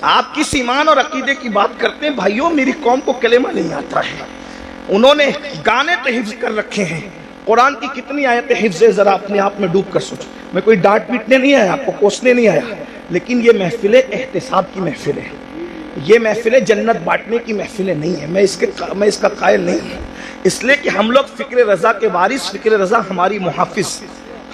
آپ کس ایمان اور عقیدے کی بات کرتے ہیں؟ بھائیوں میری قوم کو کلمہ نہیں آتا ہے، انہوں نے گانے تو حفظ کر رکھے ہیں، قرآن کی کتنی آیتیں حفظ ہے ذرا اپنے آپ میں ڈوب کر سوچ۔ میں کوئی ڈانٹ پیٹنے نہیں آیا، آپ کو کوسنے نہیں آیا، لیکن یہ محفلیں احتساب کی محفلیں ہیں، یہ محفلیں جنت بانٹنے کی محفلیں نہیں ہیں، میں اس کا قائل نہیں ہوں، اس لیے کہ ہم لوگ فکر رضا کے وارث، فکر رضا ہماری محافظ،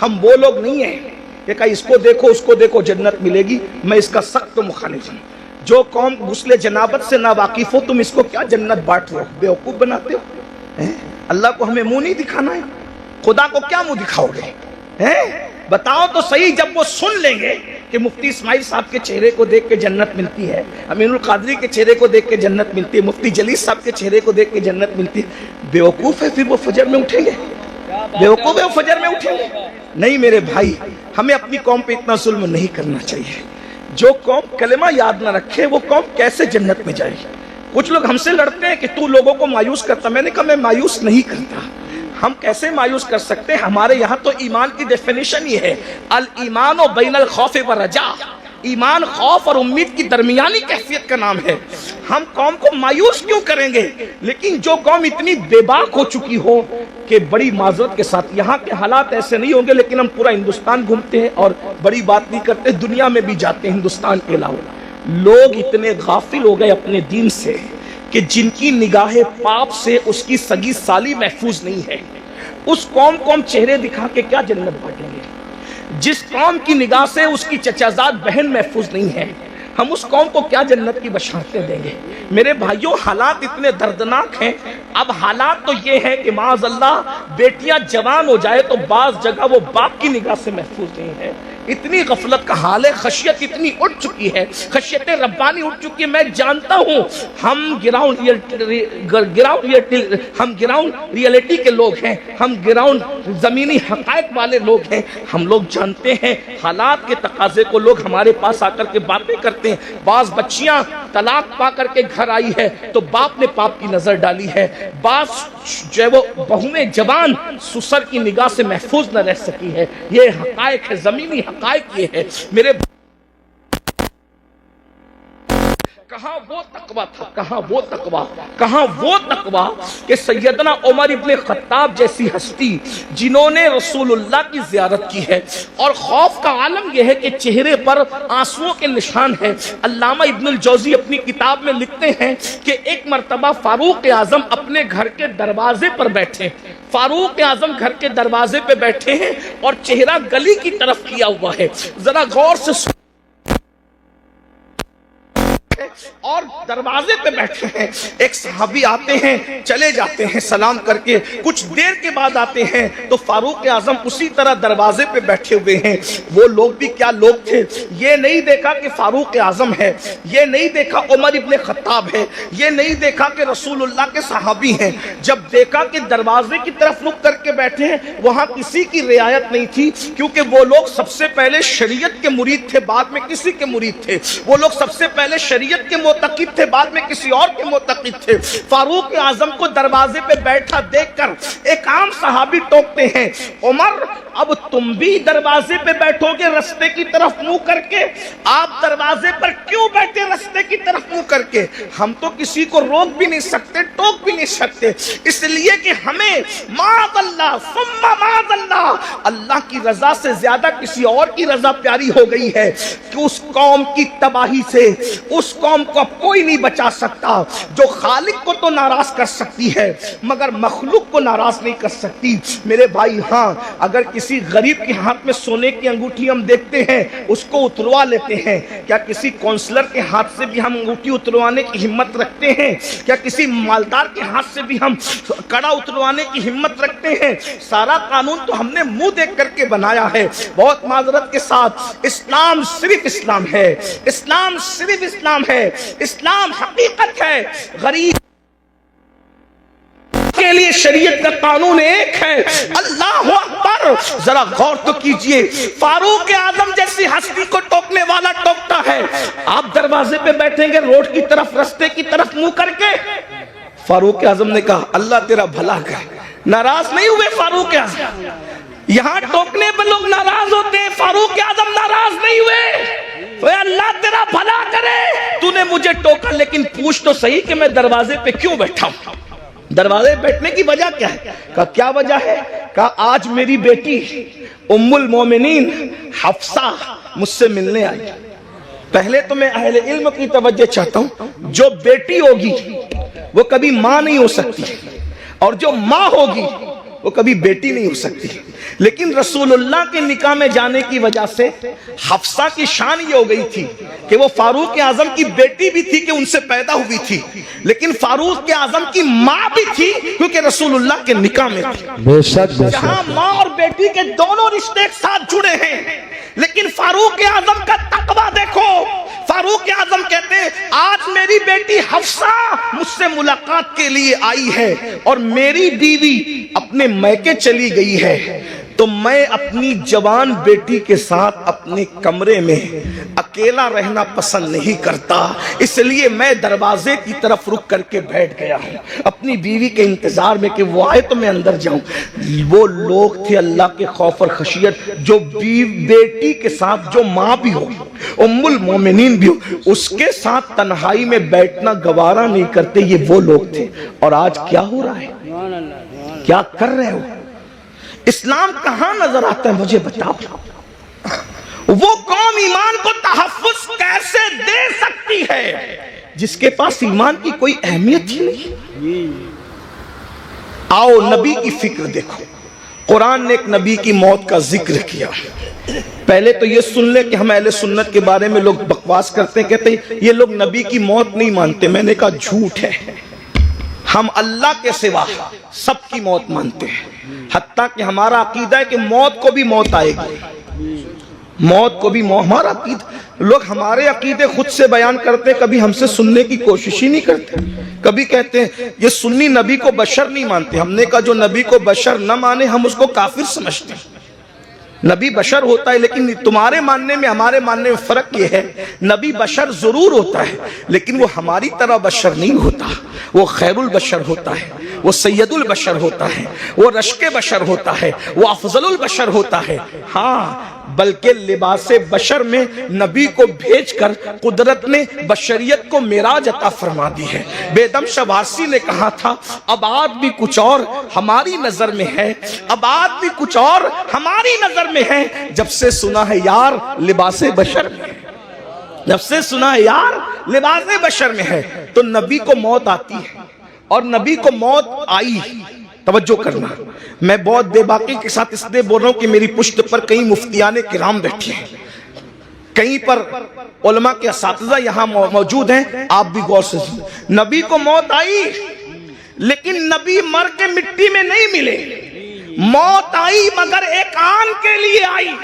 ہم وہ لوگ نہیں ہیں کہ کہا اس کو دیکھو اس کو دیکھو جنت ملے گی۔ میں اس کا سخت مخالف ہوں۔ جو قوم غسل جنابت سے نہ واقف ہو، تم اس کو کیا جنت بانٹ رہے ہو، بیوقوف بناتے ہو۔ اللہ کو ہمیں منہ نہیں دکھانا ہے، خدا کو کیا منہ دکھاؤ گے؟ بتاؤ تو صحیح، جب وہ سن لیں گے کہ مفتی اسماعیل صاحب کے چہرے کو دیکھ کے جنت ملتی ہے، امین القادری کے چہرے کو دیکھ کے جنت ملتی ہے، مفتی جلیل صاحب کے چہرے کو دیکھ کے جنت ملتی ہے، بیوقوف ہے پھر وہ فجر میں اٹھیں گے؟ بیوقوف ہے وہ فجر میں اٹھیں گے؟ نہیں میرے بھائی، ہمیں اپنی قوم پہ اتنا ظلم نہیں کرنا چاہیے۔ جو قوم کلمہ یاد نہ رکھے وہ قوم کیسے جنت میں جائے گی؟ کچھ لوگ ہم سے لڑتے ہیں کہ تو لوگوں کو مایوس کرتا، میں نے کہا میں مایوس نہیں کرتا۔ ہم کیسے مایوس کر سکتے ہیں؟ ہمارے یہاں تو ایمان کی ڈیفینیشن یہ ہے، الایمان بین الخوف والرجاء، ایمان خوف اور امید کی درمیانی کیفیت کا نام ہے۔ ہم قوم کو مایوس کیوں کریں گے؟ لیکن جو قوم اتنی بے باک ہو چکی ہو کہ بڑی معذرت کے ساتھ، یہاں کے حالات ایسے نہیں ہوں گے لیکن ہم پورا ہندوستان گھومتے ہیں اور بڑی بات نہیں کرتے، دنیا میں بھی جاتے ہیں ہندوستان کے علاوہ۔ لوگ اتنے غافل ہو گئے اپنے دین سے کہ جن کی نگاہ پاپ سے اس کی سگی سالی محفوظ نہیں ہے، اس قوم کو ہم چہرے دکھا کے کیا جنت بانٹیں گے؟ جس قوم کی نگاہ سے اس کی چچازاد بہن محفوظ نہیں ہے، ہم اس قوم کو کیا جنت کی بشارتیں دیں گے؟ میرے بھائیوں حالات اتنے دردناک ہیں۔ اب حالات تو یہ ہے کہ معاذ اللہ بیٹیاں جوان ہو جائے تو بعض جگہ وہ باپ کی نگاہ سے محفوظ نہیں ہے۔ اتنی غفلت کا حال ہے، خشیت اتنی اٹھ چکی ہے، خشیت ربانی اٹھ چکی ہے۔ میں جانتا ہوں ہم گراؤنڈ ریئلٹی کے لوگ ہیں، ہم گراؤنڈ زمینی حقائق والے لوگ ہیں، ہم لوگ جانتے ہیں حالات کے تقاضے کو۔ لوگ ہمارے پاس آ کر کے باتیں کرتے ہیں، بعض بچیاں طلاق پا کر کے گھر آئی ہے تو باپ نے باپ کی نظر ڈالی ہے، بعض جو ہے وہ بہویں جوان سسر کی نگاہ سے محفوظ نہ رہ سکی ہے۔ یہ حقائق ہے، زمینی حقائق یہ ہے میرے۔ کہاں وہ تقویٰ تھا، کہاں وہ تقویٰ، کہاں وہ تقویٰ کہ سیدنا عمر ابن خطاب جیسی ہستی جنہوں نے رسول اللہ کی زیارت کی ہے، اور خوف کا عالم یہ ہے کہ چہرے پر آنسوؤں کے نشان ہے۔ علامہ ابن الجوزی اپنی کتاب میں لکھتے ہیں کہ ایک مرتبہ فاروق اعظم اپنے گھر کے دروازے پر بیٹھے، فاروق اعظم گھر کے دروازے پہ بیٹھے ہیں اور چہرہ گلی کی طرف کیا ہوا ہے، ذرا غور سے اور دروازے پہ بیٹھے ہیں۔ ایک صحابی آتے ہیں، چلے جاتے ہیں سلام کر کے، کچھ دیر کے بعد آتے ہیں تو فاروق اعظم اسی طرح دروازے پہ بیٹھے ہوئے ہیں۔ وہ لوگ بھی کیا لوگ تھے، یہ نہیں دیکھا کہ فاروق اعظم ہے، یہ نہیں دیکھا عمر ابن خطاب ہے، یہ نہیں دیکھا کہ رسول اللہ کے صحابی ہیں۔ جب دیکھا کہ دروازے کی طرف رخ کر کے بیٹھے ہیں، وہاں کسی کی رعایت نہیں تھی، کیونکہ وہ لوگ سب سے پہلے شریعت کے مرید تھے، بعد میں کسی کے مرید تھے۔ وہ لوگ سب سے پہلے شریعت کے معتقد تھے، بعد میں کسی اور کے معتقد تھے۔ فاروق اعظم کو دروازے پہ بیٹھا دیکھ کر ایک عام صحابی ٹوکتے ہیں، عمر اب تم بھی دروازے پہ بیٹھو گے رستے کی طرف منہ کر کے؟ آپ دروازے پر کیوں بیٹھے رستے کی طرف منہ کر کے؟ ہم تو کسی کو روک بھی نہیں سکتے، ٹوک بھی نہیں سکتے، اس لیے کہ ہمیں معاذ اللہ ثم معاذ اللہ اللہ کی رضا سے زیادہ کسی اور کی رضا پیاری ہو گئی ہے کہ اس قوم کی تباہی سے اس قوم کو اب کوئی نہیں بچا سکتا۔ جو خالق کو تو ناراض کر سکتی ہے مگر مخلوق کو ناراض نہیں کر سکتی۔ میرے بھائی ہاں، اگر کسی غریب کے ہاتھ میں سونے کی انگوٹھی ہم دیکھتے ہیں اس کو اتروا لیتے ہیں، کیا کسی کونسلر کے ہاتھ سے بھی ہم انگوٹھی اتروانے کی ہمت رکھتے ہیں؟ کیا کسی مالدار کے ہاتھ سے بھی ہم کڑا اتروانے کی ہمت رکھتے ہیں؟ سارا قانون تو ہم نے منہ دیکھ کر کے بنایا ہے۔ بہت معذرت کے ساتھ، اسلام صرف اسلام ہے، اسلام صرف اسلام ہے، اسلام حقیقت ہے۔ غریب کے لیے شریعت کا قانون ایک ہے۔ اللہ اکبر، ذرا غور تو کیجئے، فاروق اعظم جیسی ہستی کو ٹوکنے والا ٹوکتا ہے، آپ دروازے پہ بیٹھیں گے روڈ کی طرف، رستے کی طرف منہ کر کے؟ فاروق اعظم نے کہا اللہ تیرا بھلا کرے۔ ناراض نہیں ہوئے فاروق اعظم؟ یہاں ٹوکنے پہ لوگ ناراض ہوتے ہیں، فاروق اعظم ناراض نہیں ہوئے۔ اللہ تیرا بھلا کرے، تو مجھے ٹوکا لیکن پوچھ تو صحیح کہ میں دروازے پہ کیوں بیٹھا ہوں؟ دروازے پہ بیٹھنے کی وجہ کیا ہے؟ کہا کیا وجہ ہے؟ کہا آج میری بیٹی ام المومنین حفصہ مجھ سے ملنے آئی۔ پہلے تو میں اہل علم کی توجہ چاہتا ہوں، جو بیٹی ہوگی وہ کبھی ماں نہیں ہو سکتی، اور جو ماں ہوگی وہ کبھی بیٹی نہیں ہو سکتی۔ لیکن رسول اللہ کے نکاح میں جانے کی وجہ سے حفصہ کی شان یہ ہو گئی تھی کہ وہ فاروق اعظم کی بیٹی بھی تھی کہ ان سے پیدا ہوئی تھی، لیکن فاروق اعظم کی ماں بھی تھی کیونکہ رسول اللہ کے نکاح میں تھی۔ بے شک بے جہاں شک ماں اور بیٹی کے دونوں رشتے ایک ساتھ جڑے ہیں، لیکن فاروق اعظم کا تقویٰ دیکھو۔ فاروق اعظم کہتے ہیں آج میری بیٹی حفصہ مجھ سے ملاقات کے لیے آئی ہے اور میری بیوی اپنے میکے چلی گئی ہے، تو میں اپنی جوان بیٹی کے ساتھ اپنے کمرے میں اکیلا رہنا پسند نہیں کرتا، اس لیے میں دروازے کی طرف رک کر کے بیٹھ گیا ہوں اپنی بیوی کے انتظار میں کہ وہ آئے تو میں اندر جاؤں۔ وہ لوگ تھے اللہ کے خوف اور خشیت، جو بیٹی کے ساتھ جو ماں بھی ہو، ام المومنین بھی ہو، اس کے ساتھ تنہائی میں بیٹھنا گوارا نہیں کرتے، یہ وہ لوگ تھے۔ اور آج کیا ہو رہا ہے؟ کیا کر رہے ہو؟ اسلام کہاں نظر آتا ہے مجھے بتاؤ؟ وہ قوم ایمان کو تحفظ کیسے دے سکتی ہے جس کے پاس ایمان کی کوئی اہمیت ہی نہیں؟ آؤ نبی کی فکر دیکھو۔ قرآن نے ایک نبی کی موت کا ذکر کیا۔ پہلے تو یہ سن لے کہ ہم اہل سنت کے بارے میں لوگ بکواس کرتے ہیں، کہتے ہیں یہ لوگ نبی کی موت نہیں مانتے۔ میں نے کہا جھوٹ ہے، ہم اللہ کے سوا سب کی موت مانتے ہیں، حتیٰ کہ ہمارا عقیدہ ہے کہ موت کو بھی موت آئے گی، موت کو بھی موت۔ ہمارا عقیدہ، لوگ ہمارے عقیدے خود سے بیان کرتے ہیں، کبھی ہم سے سننے کی کوشش ہی نہیں کرتے۔ کبھی کہتے ہیں یہ سنی نبی کو بشر نہیں مانتے، ہم نے کہا جو نبی کو بشر نہ مانے ہم اس کو کافر سمجھتے ہیں۔ نبی بشر ہوتا ہے، لیکن تمہارے ماننے میں ہمارے ماننے میں فرق یہ ہے، نبی بشر ضرور ہوتا ہے لیکن وہ ہماری طرح بشر نہیں ہوتا، وہ خیر البشر ہوتا ہے، وہ سید البشر ہوتا ہے، وہ رشک بشر ہوتا ہے، وہ افضل البشر ہوتا ہے۔ ہاں، بلکہ لباس بشر میں نبی کو بھیج کر قدرت نے بشریت کو معراج عطا فرما دی ہے۔ بیدم شبارسی نے کہا تھا ابعاد بھی کچھ اور ہماری نظر میں ہے، ابعاد بھی کچھ اور ہماری نظر میں ہے، جب سے سنا ہے یار لباس بشر میں ہے، جب سے سنا ہے یار لباس بشر میں ہے۔ تو نبی کو موت آتی ہے، اور نبی کو موت آئی۔ توجہ کرنا، میں بہت بے باکی کے ساتھ اس لیے بول رہا ہوں کہ میری پشت پر کئی مفتیان کرام بیٹھے ہیں، کہیں پر علماء کے اساتذہ یہاں موجود ہیں، آپ بھی غور سے سنیں۔ نبی کو موت آئی لیکن نبی مر کے مٹی میں نہیں ملے، موت آئی مگر ایک آن کے لیے آئی،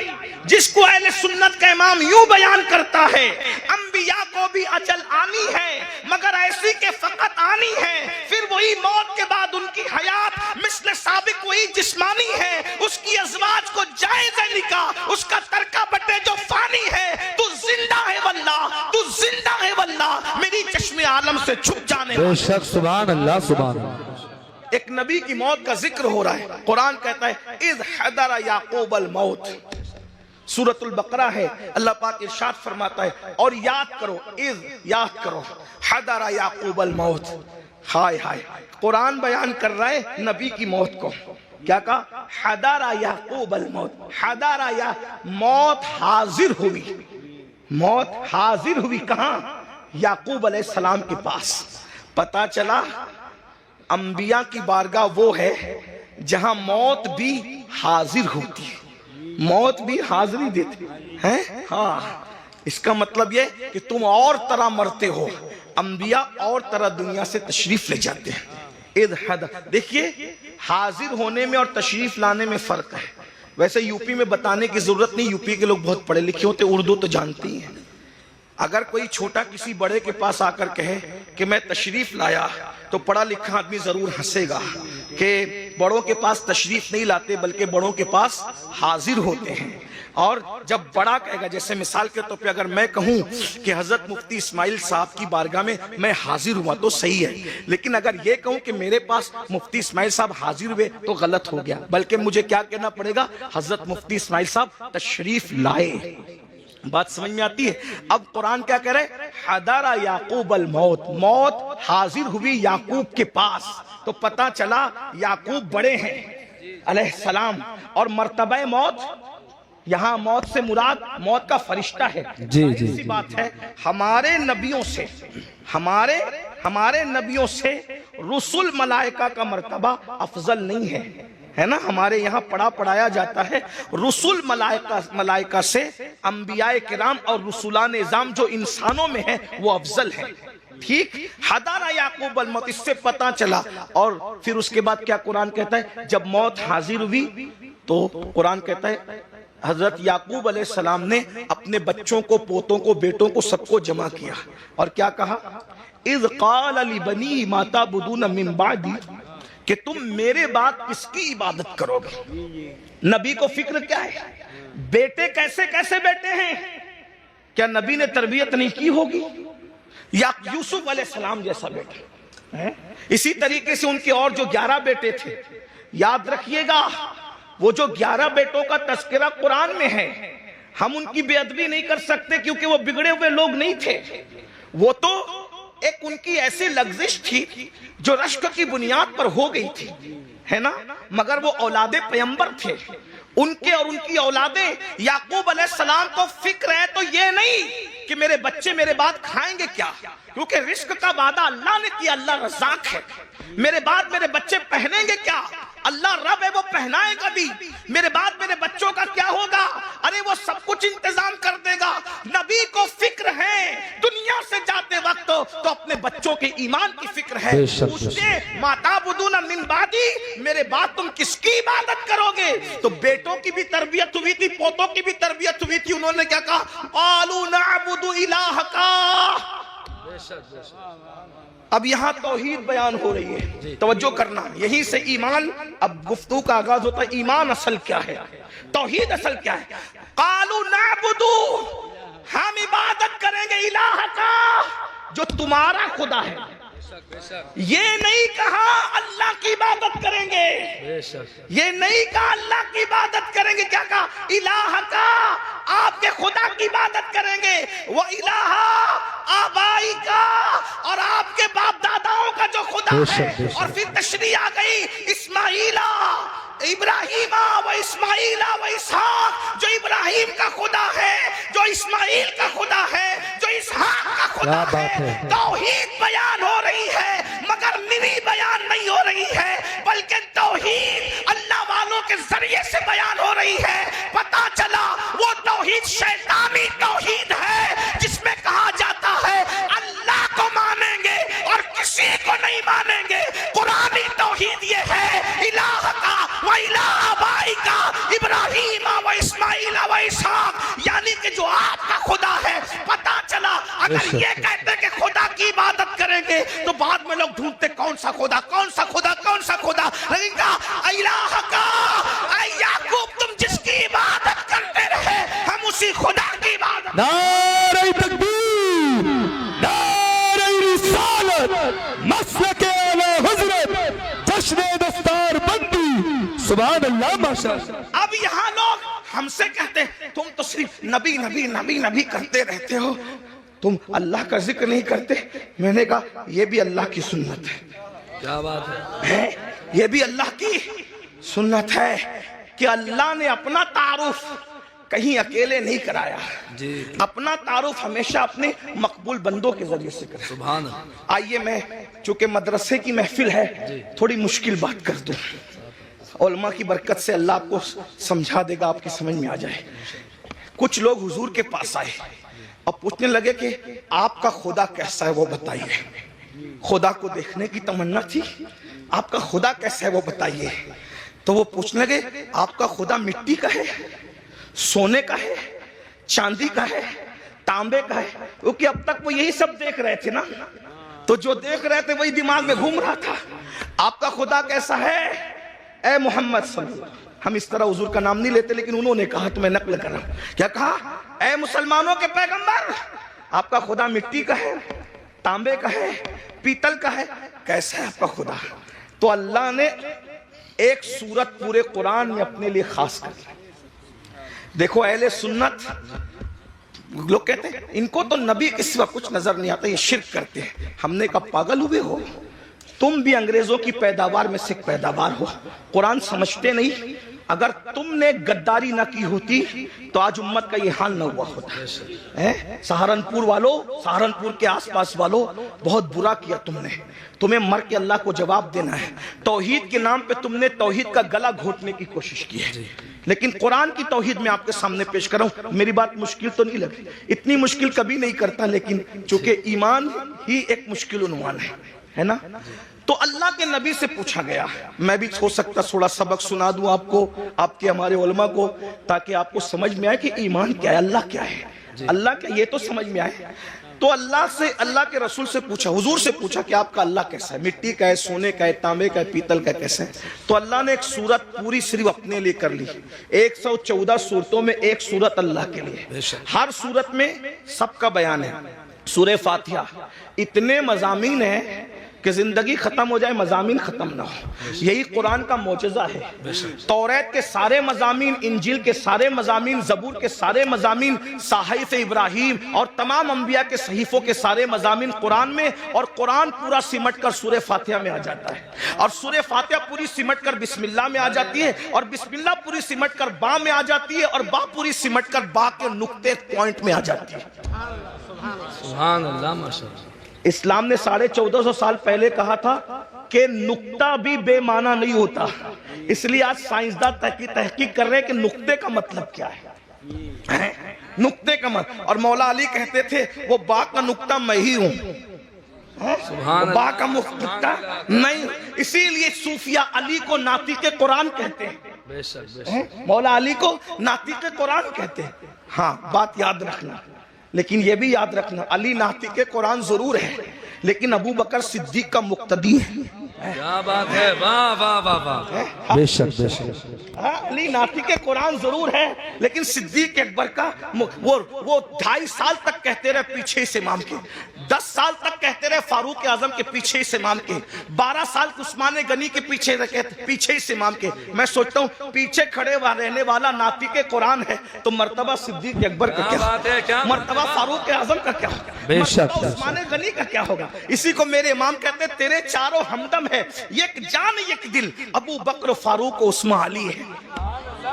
جس کو اہل سنت کا امام یوں بیان کرتا ہے انبیاء کو بھی اجل آنی ہے مگر ایسی کہ فقط آنی ہے، پھر وہی موت کے بعد ان کی حیات مثل سابق وہی جسمانی ہے، اس کی ازواج کو جائز ہے نکاح، اس کا ترکہ بٹے جو فانی ہے، تو زندہ ہے واللہ، تو زندہ ہے واللہ، میری چشم عالم سے چھپ جانے بے شک سبحان اللہ سبحان اللہ۔ ایک نبی کی موت کا ذکر ہو رہا ہے۔ قرآن کہتا ہے اذ حضر یعقوب الموت، سورۃ البقرہ ہے، اللہ پاک ارشاد فرماتا ہے اور یاد کرو، اذ یاد کرو، حضر یعقوب الموت۔ ہائے ہائے، قرآن بیان کر رہا ہے نبی کی موت کو، کیا کہا؟ حضر یعقوب الموت، حضر یا موت حاضر ہوئی، موت حاضر ہوئی کہاں؟ یعقوب علیہ السلام کے پاس۔ پتا چلا انبیاء کی بارگاہ وہ ہے جہاں موت بھی حاضر ہوتی ہے، موت بھی حاضری دیتی ہے۔ ہاں، اس کا مطلب یہ کہ تم اور طرح مرتے ہو، انبیاء اور طرح دنیا سے تشریف لے جاتے ہیں۔ دیکھیے، حاضر ہونے میں اور تشریف لانے میں فرق ہے۔ ویسے یوپی میں بتانے کی ضرورت نہیں، یوپی کے لوگ بہت پڑھے لکھے ہوتے، اردو تو جانتے ہی ہیں۔ اگر کوئی چھوٹا کسی بڑے کے پاس آ کر کہے کہ میں تشریف لایا تو پڑھا لکھا آدمی ضرور ہنسے گا کہ بڑوں کے پاس تشریف نہیں لاتے بلکہ بڑوں کے پاس حاضر ہوتے ہیں۔ اور جب بڑا کہے گا، جیسے مثال کے طور پہ اگر میں کہوں کہ حضرت مفتی اسماعیل صاحب کی بارگاہ میں حاضر ہوا تو صحیح ہے، لیکن اگر یہ کہوں کہ میرے پاس مفتی اسماعیل صاحب حاضر ہوئے تو غلط ہو گیا، بلکہ مجھے کیا کہنا پڑے گا؟ حضرت مفتی اسماعیل صاحب تشریف لائے۔ بات سمجھ میں آتی ہے؟ اب قرآن کیا کہہ رہے؟ حضر یعقوب الموت، موت حاضر ہوئی یعقوب کے پاس، تو پتا چلا یعقوب بڑے ہیں علیہ السلام، اور مرتبہ موت یہاں موت سے مراد موت کا فرشتہ ہے۔ جی جی اسی بات ہے ہمارے نبیوں سے رسول ملائکہ کا مرتبہ افضل نہیں ہے نا؟ ہمارے یہاں پڑھایا جاتا ہے رسول ملائکہ سے انبیاء کرام اور رسولان اعظام جو انسانوں میں ہیں وہ افضل ہیں، ٹھیک؟ حضر یعقوب الموت، اس سے پتا چلا۔ اور پھر اس کے بعد کیا قرآن کہتا ہے؟ جب موت حاضر ہوئی تو قرآن کہتا ہے حضرت یعقوب علیہ السلام نے اپنے بچوں کو، پوتوں کو، بیٹوں کو، سب کو جمع کیا، اور کیا کہا؟ اذ قال لبنی ما تعبدون من بعدی، کہ تم میرے بعد کس کی عبادت کرو گے؟ نبی کو فکر کیا ہے؟ بیٹے کیسے کیسے بیٹے ہیں؟ کیا نبی نے تربیت نہیں کی ہوگی؟ یا یوسف علیہ السلام جیسا بیٹا؟ اسی طریقے سے ان کے اور جو 11 بیٹے تھے، یاد رکھیے گا وہ جو 11 بیٹوں کا تذکرہ قرآن میں ہے، ہم ان کی بے ادبی نہیں کر سکتے کیونکہ وہ بگڑے ہوئے لوگ نہیں تھے، وہ تو ایک ان کی ایسی لغزش تھی جو رشک کی بنیاد پر ہو گئی تھی، ہے نا؟ مگر وہ اولاد پیمبر تھے، ان کے اور ان کی اولادیں، یعقوب علیہ السلام کو فکر ہے تو یہ نہیں کہ میرے بچے میرے بعد کھائیں گے کیا، کیونکہ رزق کا وعدہ اللہ نے کیا، اللہ رزاق ہے۔ میرے بعد میرے بچے پہنیں گے کیا، اللہ رب ہے وہ پہنائے گا بھی۔ میرے بعد میرے بچوں کا کیا ہوگا، ارے وہ سب کچھ انتظام کر دے گا۔ نبی کو فکر ہے دنیا سے جاتے وقت تو اپنے بچوں کے ایمان کی فکر ہے۔ پوچھتے ما تعبدون من بعدی، میرے بعد تم کس کی عبادت کرو گے؟ تو بیٹوں کی بھی تربیت ہوئی تھی، پوتوں کی بھی تربیت ہوئی تھی، انہوں نے کیا کہا؟ قالوا نعبد الہک۔ اب یہاں توحید بیان ہو رہی ہے، توجہ کرنا، یہیں سے ایمان، اب گفتگو کا آغاز ہوتا ہے۔ ایمان اصل کیا ہے، توحید اصل کیا ہے؟ قالوا نعبد، ہم عبادت کریں گے الہ کا، جو تمہارا خدا ہے۔ یہ نہیں کہا اللہ کی عبادت کریں گے، یہ نہیں کہا اللہ کی عبادت کریں گے، کیا کہا؟ الہ کا، آپ کے خدا کی عبادت کریں گے۔ وہ الہ آبائی کا، اور آپ کے باپ داداؤں کا جو خدا ہے۔ اور پھر تشریح آ گئی اسماعیلہ ابراہیم و اسماعیل و اسحاق، جو ابراہیم کا خدا ہے، جو اسماعیل کا خدا ہے، جو اسحاق کا خدا ہے۔ توحید بیان ہو رہی ہے مگر نری بیان نہیں ہو رہی ہے، بلکہ توحید اللہ والوں کے ذریعے سے بیان ہو رہی ہے۔ پتا چلا وہ توحید شیطانی توحید ہے جس میں کہا جاتا ہے اللہ کو مانیں گے اور کسی کو نہیں مانیں گے۔ قرآنی توحید یہ ہے الہ کا و الہ آبائی کا، ابراہیم و اسماعیل و اسحاق، یعنی کہ جو آپ کا خدا ہے۔ پتا چلا اگر یہ کہتے کہ خدا کی عبادت کریں گے تو بعد میں لوگ ڈھونڈتے کون سا خدا، کون سا خدا، کون سا خدا، لیکن کہا الہ کا، اے یعقوب تم جس کی عبادت کرتے رہے ہم اسی خدا کی عبادت۔ نعرہ تکبیر، نعرہ رسالت، مسلک اعلی حضرت، جشن دستار بندی، سبحان اللہ ماشاءاللہ۔ اب یہاں لوگ ہم سے کہتے ہیں تم تو صرف نبی نبی نبی نبی کرتے رہتے ہو، تم اللہ کا ذکر نہیں کرتے۔ میں نے کہا یہ بھی اللہ کی سنت ہے، کیا بات ہے، یہ بھی اللہ کی سنت ہے کہ اللہ نے اپنا تعارف کہیں اکیلے نہیں کرایا، اپنا تعارف ہمیشہ اپنے مقبول بندوں کے ذریعے سے کرایا۔ سبحان اللہ۔ آئیے میں چونکہ مدرسے کی محفل ہے تھوڑی مشکل بات کر دوں، علماء کی برکت سے اللہ آپ کو سمجھا دے گا، آپ کی سمجھ میں آ جائے۔ کچھ لوگ حضور کے پاس آئے اور پوچھنے لگے کہ آپ کا خدا کیسا ہے وہ بتائیے۔ خدا کو دیکھنے کی تمنا تھی، آپ کا خدا کیسا ہے وہ بتائیے۔ تو وہ پوچھنے لگے آپ کا خدا مٹی کا ہے، سونے کا ہے، چاندی کا ہے، تانبے کا ہے؟ کیونکہ اب تک وہ یہی سب دیکھ رہے تھے نا، تو جو دیکھ رہے تھے وہی دماغ میں گھوم رہا تھا۔ آپ کا خدا کیسا ہے اے محمد صلی اللہ علیہ وسلم؟ ہم اس طرح حضور کا نام نہیں لیتے لیکن انہوں نے کہا تو میں نقل کر رہا ہوں۔ کیا کہا؟ اے مسلمانوں کے پیغمبر، آپ کا خدا مٹی کا ہے، تانبے کا ہے، پیتل کا ہے، کیسا ہے آپ کا خدا؟ تو اللہ نے ایک سورت پورے قرآن میں اپنے لیے خاص کر دی۔ دیکھو اہل سنت لوگ کہتے ہیں ان کو تو نبی کے سوا کچھ نظر نہیں آتا، یہ شرک کرتے ہیں. ہم نے کہا پاگل ہوئے ہو، تم بھی انگریزوں کی پیداوار میں سے پیداوار ہو، قرآن سمجھتے نہیں. اگر تم نے غداری نہ کی ہوتی تو آج امت کا یہ حال نہ ہوا ہوتا. سہارنپور والوں، سہارنپور کے آس پاس والوں، بہت برا کیا تم نے. تمہیں مر کے اللہ کو جواب دینا ہے. توحید کے نام پہ تم نے توحید کا گلا گھونٹنے کی کوشش کی ہے، لیکن قرآن کی توحید میں آپ کے سامنے پیش کروں. میری بات مشکل تو نہیں لگی، اتنی مشکل کبھی نہیں کرتا، لیکن چونکہ ایمان ہی ایک مشکل عنوان ہے نا. تو اللہ کے نبی سے پوچھا گیا. میں بھی ہو سکتا تھوڑا سبق سنا دوں آپ کو، آپ کے ہمارے علماء کو، تاکہ آپ کو سمجھ میں آئے کہ ایمان کیا ہے، اللہ کیا ہے، اللہ کیا، یہ تو سمجھ میں آئے. تو اللہ کے رسول سے پوچھا، حضور سے پوچھا کہ آپ کا اللہ کیسا ہے، مٹی کا ہے، سونے کا ہے، تانبے کا ہے، پیتل کا کیسا ہے. تو اللہ نے ایک سورت پوری صرف اپنے لیے کر لی. 114 سورتوں میں ایک سورت اللہ کے لیے. ہر سورت میں سب کا بیان ہے. سورہ فاتحہ اتنے مضامین ہیں کہ زندگی ختم ہو جائے مضامین ختم نہ ہو. یہی قرآن کا معجزہ ہے. توریت کے سارے مضامین، انجیل کے سارے مضامین، زبور کے سارے مضامین، صحائف ابراہیم اور تمام انبیاء کے صحیفوں کے سارے مضامین قرآن میں، اور قرآن پورا سمٹ کر سورہ فاتحہ میں آ جاتا ہے. اور سورہ فاتحہ پوری سمٹ کر بسم اللہ میں آ جاتی ہے، اور بسم اللہ پوری سمٹ کر با میں آ جاتی ہے، اور با پوری سمٹ کر با کے نقطے پوائنٹ میں آ جاتی ہے. سبحان اللہ، ماشاءاللہ. اسلام نے 1450 سال پہلے کہا تھا کہ نقطہ بھی بے معنی نہیں ہوتا. اس لیے آج سائنسداں تحقیق کر رہے ہیں کہ نقطے کا مطلب کیا ہے. نقطے کا مطلب، اور مولا علی کہتے تھے وہ با کا نقطہ میں ہی ہوں، با کا نقطہ نہیں. اسی لیے صوفیہ علی کو ناطق قرآن کہتے ہیں، مولا علی کو ناطق قرآن کہتے ہیں. ہاں بات یاد رکھنا، لیکن یہ بھی یاد رکھنا علی ناطق قرآن ضرور ہے، لیکن ابو بکر صدیق کا مقتدی ہے. کیا بات ہے، واہ واہ واہ واہ. بے شک بے شک. علی ناطق قرآن ضرور ہے، لیکن صدیق اکبر کا وہ 2.5 سال تک کہتے رہے پیچھے اس امام کے، 10 سال تک کہتے رہے فاروق اعظم کے پیچھے اس امام کے، 12 سال عثمان غنی کے پیچھے اس امام کے. میں سوچتا ہوں پیچھے کھڑے رہنے والا ناطق قرآن ہے تو مرتبہ صدیق اکبر کا کیا، مرتبہ فاروق اعظم کا کیا ہوگا، مرتبہ عثمان غنی کا کیا ہوگا. اسی کو میرے امام کہتے ہیں تیرے چاروں ہمدم ہے، یک جان یک دل، ابو بکر، فاروق و عثمان علی ہے.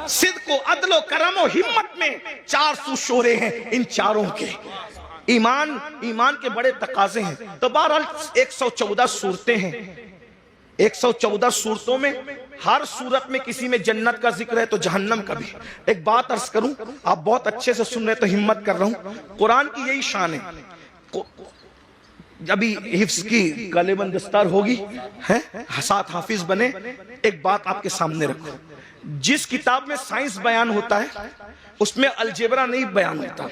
صدق و عدل و کرم و ہمت میں 400 شعرے ہیں ان چاروں کے. ایمان کے بڑے تقاضے ہیں. تو بہرحال 114 صورتیں ہیں. 114 صورتوں میں ہر صورت میں کسی میں جنت کا ذکر ہے تو جہنم کا بھی. ایک بات عرض کروں، آپ بہت اچھے سے سن رہے تو ہمت کر رہا ہوں. قرآن کی یہی شان ہے. ابھی حفظ کی گلے بند دستار ہوگی، ساتھ حافظ بنے. ایک بات آپ کے سامنے رکھو، جس کتاب میں سائنس بیان ہوتا ہے اس میں الجبرا نہیں بیان ہوتا،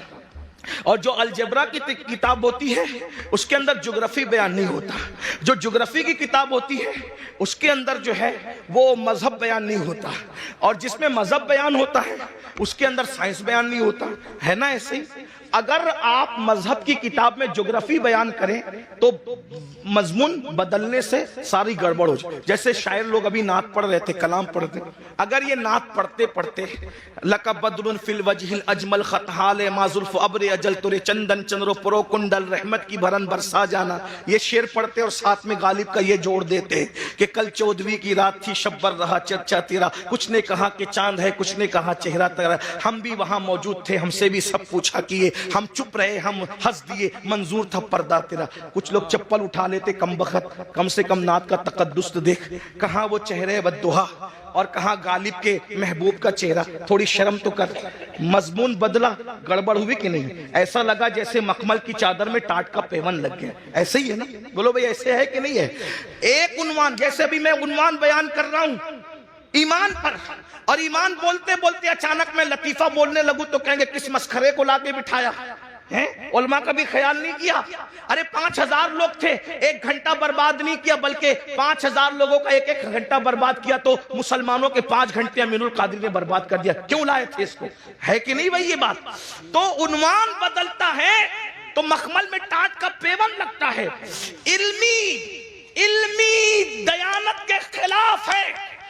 اور جو الجبرا کی کتاب ہوتی ہے اس کے اندر جغرافی بیان نہیں ہوتا. جو جغرافی کی کتاب ہوتی ہے اس کے اندر جو ہے وہ مذہب بیان نہیں ہوتا، اور جس میں مذہب بیان ہوتا ہے اس کے اندر سائنس بیان نہیں ہوتا ہے نا. ایسے ہی اگر آپ مذہب کی کتاب میں جغرافی بیان کریں تو مضمون بدلنے سے ساری گڑبڑ ہو جائے. جیسے شاعر لوگ ابھی نعت پڑھ رہے تھے، کلام پڑھ رہے تھے، اگر یہ نعت پڑھتے پڑھتے لَكَ بَدْرٌ فِي الْوَجْهِ الْأَجْمَلْ خَطْ حَالِ مَا زُلْفُ أَبْرِ اجل تُرے چندن چندرو پرو کنڈل رحمت کی بھرن برسا جانا، یہ شعر پڑھتے اور ساتھ میں غالب کا یہ جوڑ دیتے کہ کل 14ویں کی رات تھی شبر رہا چرچا تیرا، کچھ نے کہا کہ چاند ہے، کچھ نے کہا چہرہ تیرا، ہم بھی وہاں موجود تھے، ہم سے بھی سب پوچھا کیے، ہم چپ رہے، ہم ہنس دیے، منظور تھا پردہ تیرا. کچھ لوگ چپل اٹھا لیتے، کم بخت، کم سے کم نعت کا تقدس دیکھ، کہاں وہ چہرے بددہا اور کہاں غالب کے محبوب کا چہرہ. تھوڑی شرم تو کر. مضمون بدلا، گڑبڑ ہوئی کہ نہیں؟ ایسا لگا جیسے مخمل کی چادر میں ٹاٹ کا پیون لگ گیا. ایسے ہی ہے نا؟ بولو بھئی ایسے ہے کہ نہیں ہے؟ ایک عنوان، جیسے ابھی میں عنوان بیان کر رہا ہوں ایمان پر، اور ایمان بولتے بولتے اچانک میں لطیفہ بولنے لگوں تو کہیں گے کس مسخرے کو لا کے بٹھایا. علماء کا بھی خیال نہیں کیا. ارے 5000 لوگ تھے، 1 گھنٹہ برباد نہیں کیا، بلکہ 5000 لوگوں کا 1 گھنٹہ برباد کیا تو مسلمانوں کے 5 گھنٹے امین القادری نے برباد کر دیا. کیوں لائے تھے اس کو؟ ہے کہ نہیں بھائی یہ بات؟ تو عنوان بدلتا ہے تو مخمل میں ٹاٹ کا پیون لگتا ہے. علمی دیانت کے خلاف ہے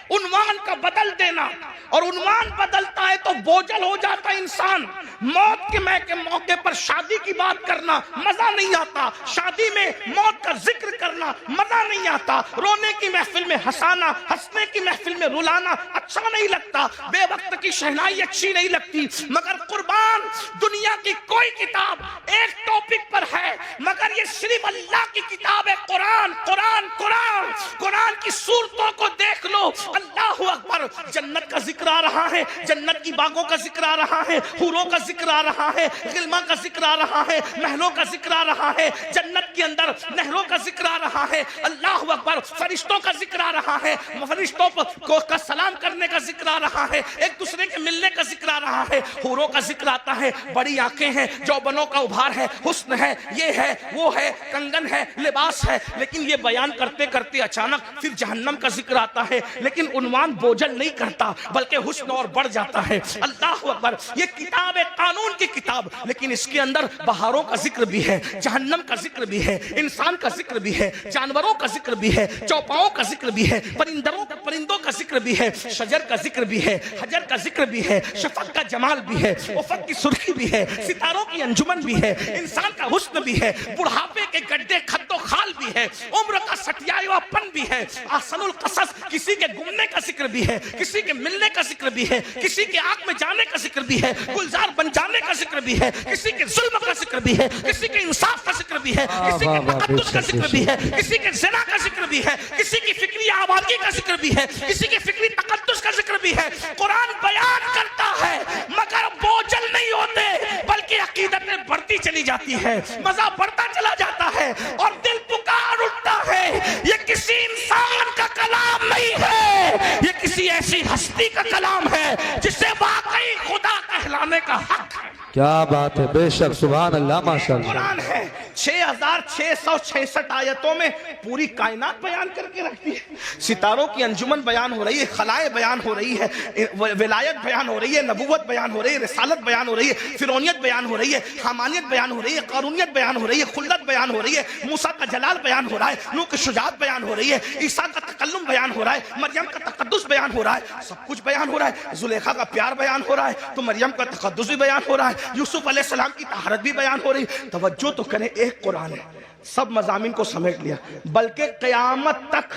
عنوان کا بدل دینا، اور عنوان بدلتا ہے تو بوجھل ہو جاتا ہے انسان۔ موت کے موقع پر شادی کی بات کرنا مزہ نہیں آتا، شادی میں موت کا ذکر کرنا مزہ نہیں آتا، رونے کی محفل میں ہنسانا، ہنسنے کی محفل میں رلانا اچھا نہیں لگتا، بے وقت کی شہنائی اچھی نہیں لگتی۔ مگر قربان، دنیا کی کوئی کتاب ایک ٹاپک پر ہے، مگر یہ صرف اللہ کی کتاب ہے، قرآن قرآن قرآن۔ قرآن کی صورتوں کو دیکھ لو، اللہ اکبر، جنت کا ذکر آ رہا ہے، جنت کی باغوں کا ذکر آ رہا ہے، حوروں کا ذکر آ رہا ہے، غلما کا ذکر آ رہا ہے، محلوں کا ذکر آ رہا ہے، جنت کے اندر نہروں کا ذکر آ رہا ہے، اللہ اکبر، فرشتوں کا ذکر آ رہا ہے، فرشتوں کو کا سلام کرنے کا ذکر آ رہا ہے، ایک دوسرے کے ملنے کا ذکر آ رہا ہے، حوروں کا ذکر آتا ہے، بڑی آنکھیں ہیں، جوبنوں کا ابھار ہے، حسن ہے، یہ ہے وہ ہے، کنگن ہے، لباس ہے۔ لیکن یہ بیان کرتے کرتے اچانک پھر جہنم کا ذکر آتا ہے، لیکن عنوان بوجھل نہیں کرتا بلکہ حسن اور بڑھ جاتا ہے۔ اللہ اکبر، یہ کتاب ہے قانون کی کتاب، لیکن اس کے اندر بہاروں کا ذکر بھی ہے، جہنم کا ذکر بھی ہے، انسان کا ذکر بھی ہے، جانوروں کا ذکر بھی ہے، چوپاؤں کا ذکر بھی ہے، پرندوں کا ذکر بھی ہے، شجر کا ذکر بھی ہے، حجر کا ذکر بھی ہے، شفق کا جمال بھی ہے، افق کی سرخی بھی ہے، ستاروں کی انجمن بھی ہے، انسان کا حسن بھی ہے، بڑھاپے کے گڈھے خد و خال بھی ہے، عمر کا سٹیایا پن بھی ہے، احسن القصص، کسی کے گمنے کا ذکر بھی ہے، کسی کے ملنے کا ذکر بھی ہے، کسی کے آگ میں جانے کا ذکر بھی ہے، گلزار بن جانے کا ذکر بھی ہے، کسی کے ظلم کا ذکر بھی ہے، کسی کے انصاف کا ذکر بھی ہے، کسی کے تقدس کا ذکر بھی ہے، کسی کے زنا کا ذکر بھی ہے، کسی کی فکری آبادی کا ذکر بھی ہے، کسی کے فکری تقدس کا ذکر بھی ہے۔ قرآن بیان کرتا ہے مگر بوجھل نہیں ہوتے، بلکہ عقیدت میں بڑھتی چلی جاتی ہے، مزہ بڑھتا چلا جاتا ہے، اور دل پکار اٹھتا ہے۔ یہ کسی انسان کا کلام نہیں ہے، یہ کسی ایسی ہستی کا کلام ہے جسے واقعی خدا کہلانے کا حق ہے۔ کیا بات ہے، بے شک، سبحان اللہ، ماشاءاللہ۔ قرآن ہے 6666 آیتوں میں پوری کائنات بیان کر کے رکھتی ہے، ستاروں کی انجمن بیان ہو رہی ہے، خلائیں بیان ہو رہی ہے، ولایت بیان ہو رہی ہے، نبوت بیان ہو رہی ہے، رسالت بیان ہو رہی ہے، فرعونیت بیان ہو رہی ہے، حمانیت بیان ہو رہی ہے، قارونیت بیان ہو رہی ہے، خلت بیان ہو رہی ہے، موسیٰ کا جلال بیان ہو رہا ہے، نوح کی شجاعت بیان ہو رہی ہے، عیسیٰ کا تکلم بیان ہو رہا ہے، مریم کا تقدس بیان ہو رہا ہے، سب کچھ بیان ہو رہا ہے، زلیخا کا پیار بیان ہو رہا ہے تو مریم کا تقدس بھی بیان ہو رہا ہے، یوسف علیہ السلام کی طہارت بھی بیان ہو رہی ہے۔ توجہ تو کریں، ایک قرآن ہے، سب مضامین کو سمیٹ لیا، بلکہ قیامت تک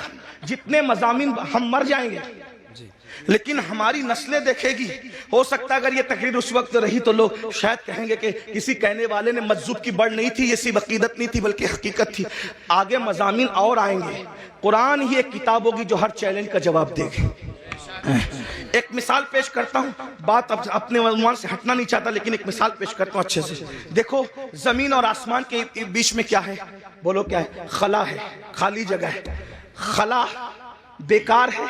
جتنے مضامین ہم مر جائیں گے لیکن ہماری نسلیں دیکھے گی۔ ہو سکتا ہے اگر یہ تقریر اس وقت رہی تو لوگ شاید کہیں گے کہ کسی کہنے والے نے مجذوب کی بڑھ نہیں تھی، یہ صرف عقیدت نہیں تھی بلکہ حقیقت تھی۔ آگے مضامین اور آئیں گے، قرآن ہی ایک کتاب ہوگی جو ہر چیلنج کا جواب دے گی۔ ایک مثال پیش کرتا ہوں، بات اپنے عنوان سے ہٹنا نہیں چاہتا لیکن ایک مثال پیش کرتا ہوں اچھے سے۔ دیکھو زمین اور آسمان کے بیچ میں کیا ہے؟ بولو کیا ہے؟ خلا ہے، خالی جگہ ہے۔ خلا بیکار ہے،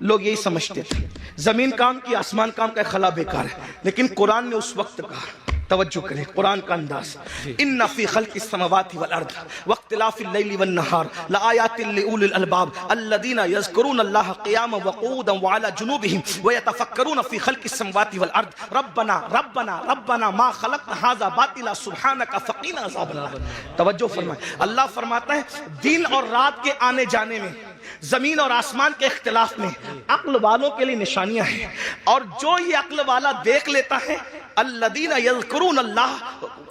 لوگ یہی سمجھتے تھے، زمین کام کی، آسمان کام کا، خلا بیکار ہے، لیکن قرآن نے اس وقت کہا، توجہ کریں قرآن کا انداز، ان فی خلق السماوات والارض واختلاف اللیل والنہار لآیات لأولی الالباب الذین یذکرون اللہ قیاما وقعودا وعلی جنوبہم ویتفکرون فی خلق السماوات والارض ربنا ربنا ربنا ما خلقت ھذا باطلا سبحانک فقنا عذاب النار۔ توجہ فرمائیں، اللہ فرماتا ہے دن اور رات کے آنے جانے میں، زمین اور آسمان کے اختلاف میں عقل والوں کے لیے نشانیاں ہیں، اور جو یہ عقل والا دیکھ لیتا ہے، الذین یذکرون اللہ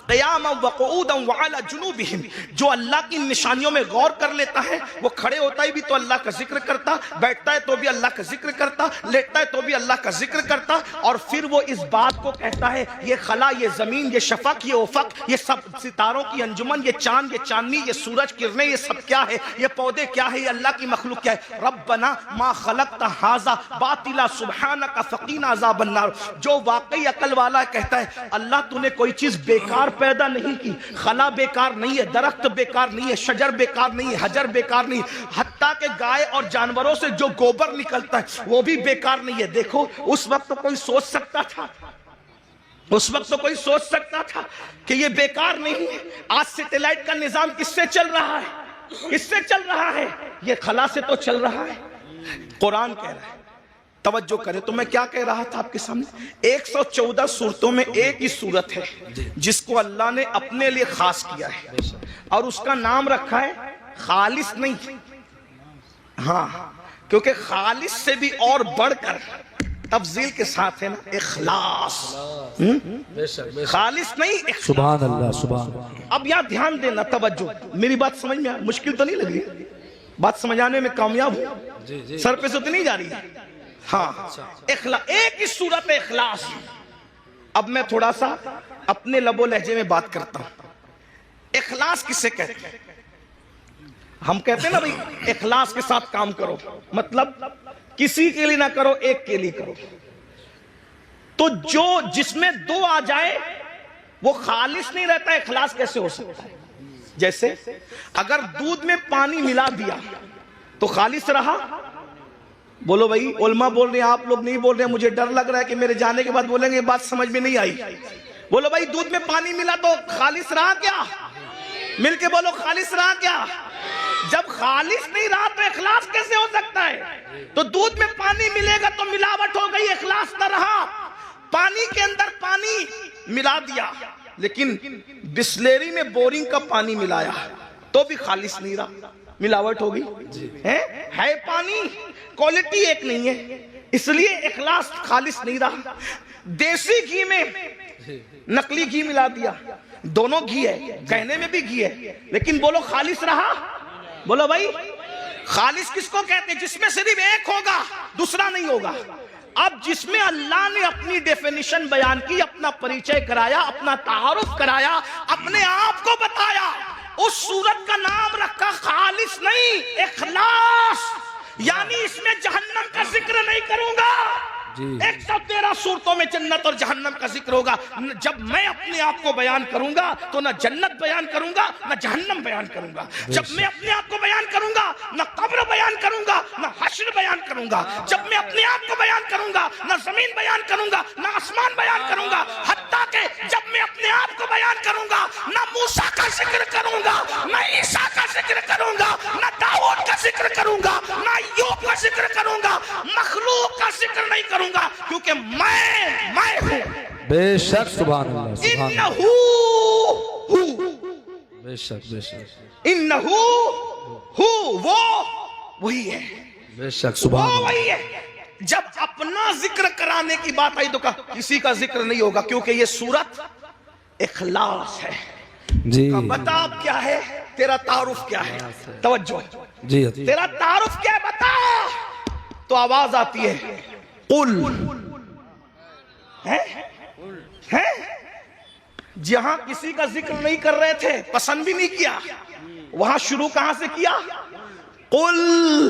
قیاما وقعودا وعلی جنوبہم، جو اللہ کی نشانیوں میں غور کر لیتا ہے، وہ کھڑے ہوتا ہی بھی تو اللہ کا ذکر کرتا، بیٹھتا ہے تو بھی اللہ کا ذکر کرتا، لیٹتا ہے تو بھی اللہ کا ذکر کرتا، اور پھر وہ اس بات کو کہتا ہے یہ خلا، یہ زمین، یہ شفق، یہ افق، یہ سب ستاروں کی انجمن، یہ چاند، یہ چاندنی، یہ سورج کرنیں، یہ سب کیا ہے؟ یہ پودے کیا ہے؟ یہ اللہ کی مخلوق کیا ہے؟ ربنا ما خلقت ھذا باطلا سبحانک فقنا عذاب النار۔ جو واقعی عقل والا کہتا ہے اللہ تو نے کوئی چیز بیکار پیدا نہیں کی، خلا بیکار نہیں ہے، درخت بیکار نہیں ہے، شجر بیکار نہیں ہے، حجر بیکار نہیں ہے، حتیٰ کہ گائے اور جانوروں سے جو گوبر نکلتا ہے وہ بھی بیکار نہیں ہے۔ دیکھو اس وقت تو کوئی سوچ سکتا تھا، اس وقت تو کوئی سوچ سکتا تھا کہ یہ بیکار نہیں ہے۔ آج سیٹلائٹ کا نظام کس سے چل رہا ہے؟ کس سے چل رہا ہے؟ یہ خلا سے تو چل رہا ہے۔ قرآن کہہ رہا ہے، توجہ کریں، تو میں کیا کہہ رہا تھا آپ کے سامنے؟ 114 صورتوں میں ایک ہی صورت ہے جس کو اللہ نے اپنے لیے خاص کیا ہے، اور اس کا نام رکھا ہے خالص نہیں، ہاں کیونکہ خالص سے بھی اور بڑھ کر تفضیل کے ساتھ ہے نا اخلاص. بے شک بے شک خالص نہیں اخلاص. سبحان اللہ سبحان اللہ. اب یہاں دھیان دینا, توجہ, میری بات سمجھ میں مشکل تو نہیں لگ رہی, بات سمجھانے میں کامیاب ہوں, جی جی سر پہ سے تو نہیں جا رہی ہے. ہاں اخلاص, ایک ہی صورت اخلاص. اب میں تھوڑا سا اپنے لب و لہجے میں بات کرتا ہوں. اخلاص کسے کہتے ہیں؟ ہم کہتے ہیں نا بھئی اخلاص کے ساتھ کام کرو, مطلب کسی کے لیے نہ کرو, ایک کے لیے کرو. تو جو جس میں دو آ جائے وہ خالص نہیں رہتا, اخلاص کیسے ہو سکتا ہے؟ جیسے اگر دودھ میں پانی ملا دیا تو خالص رہا. بولو بھائی, علماء بول رہے ہیں, آپ لوگ نہیں بول رہے ہیں, مجھے ڈر لگ رہا ہے کہ میرے جانے کے بعد بولیں گے یہ بات سمجھ میں نہیں آئی. بولو بھائی, دودھ میں پانی ملا تو خالص رہا کیا؟ مل کے بولو, خالص رہا کیا؟ جب خالص نہیں رہا تو اخلاص کیسے ہو سکتا ہے؟ تو دودھ میں پانی ملے گا تو ملاوٹ ہو گئی, اخلاص نہ رہا. پانی کے اندر پانی ملا دیا, لیکن بسلیری میں بورنگ کا پانی ملایا تو بھی خالص نہیں رہا, ملاوٹ ہوگی. ہے پانی, کوالٹی ایک نہیں ہے, اس لیے اخلاص خالص نہیں رہا. دیسی گھی میں نقلی گھی ملا دیا, دونوں گھی ہے, کہنے میں بھی گھی ہے, لیکن بولو خالص رہا؟ بولو بھائی, خالص کس کو کہتے ہیں؟ جس میں صرف ایک ہوگا, دوسرا نہیں ہوگا. اب جس میں اللہ نے اپنی ڈیفینیشن بیان کی, اپنا پریچے کرایا, اپنا تعارف کرایا, اپنے آپ کو بتایا, اس صورت کا نام رکھا خالص نہیں, اخلاص. یعنی اس میں جہنم کا ذکر نہیں کروں گا. 113 صورتوں میں جنت اور جہنم کا ذکر ہوگا. جب میں اپنے آپ کو بیان کروں گا تو نہ جنت بیان کروں گا نہ جہنم بیان کروں گا. جب میں اپنے آپ کو بیان کروں گا نہ قبر بیان کروں گا نہ حشر بیان کروں گا. جب میں اپنے آپ کو بیان کروں گا نہ زمین بیان کروں گا نہ آسمان بیان کروں گا. حتیٰ کہ جب میں اپنے آپ کو بیان کروں گا نہ موسیٰ کا ذکر کروں گا نہ عیسیٰ کا ذکر کروں گا نہ داؤد کا ذکر کروں گا نہ ایوب کا ذکر کروں گا. مخلوق کا ذکر نہیں کروں گا, کیونکہ میں ہوں. بے شک سبحان اللہ سبحان اللہ. انہو بے شک بے شک انہو وہ وہی ہے. بے شک سبحان وہ اللہ. وہی ہے. جب اپنا ذکر کرانے کی بات آئی تو کہا کسی کا ذکر نہیں ہوگا, کیونکہ یہ صورت اخلاص ہے. جی بتا اب کیا ہے تیرا تعارف, کیا ہے؟ توجہ, جی تیرا تعارف کیا ہے بتا. تو آواز آتی ہے قل. جہاں کسی کا ذکر نہیں کر رہے تھے, پسند بھی نہیں کیا, وہاں شروع کہاں سے کیا؟ قل.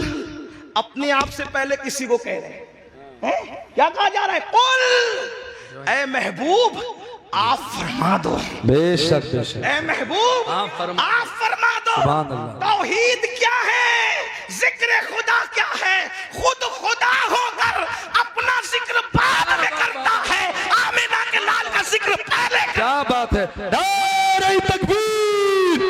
اپنے آپ سے پہلے کسی کو کہہ رہے ہیں. کیا کہا جا رہا ہے؟ قل, اے محبوب آپ فرما دو. بے شک بے شک. اے محبوب آپ فرما دو. سبحان اللہ. توحید کیا ہے, ذکر خدا کیا ہے؟ خود خدا ہو کر اپنا ذکر بعد میں کرتا ہے, آمینہ کے لال کا ذکر پہلے. کیا بات ہے. نعرہ تکبیر.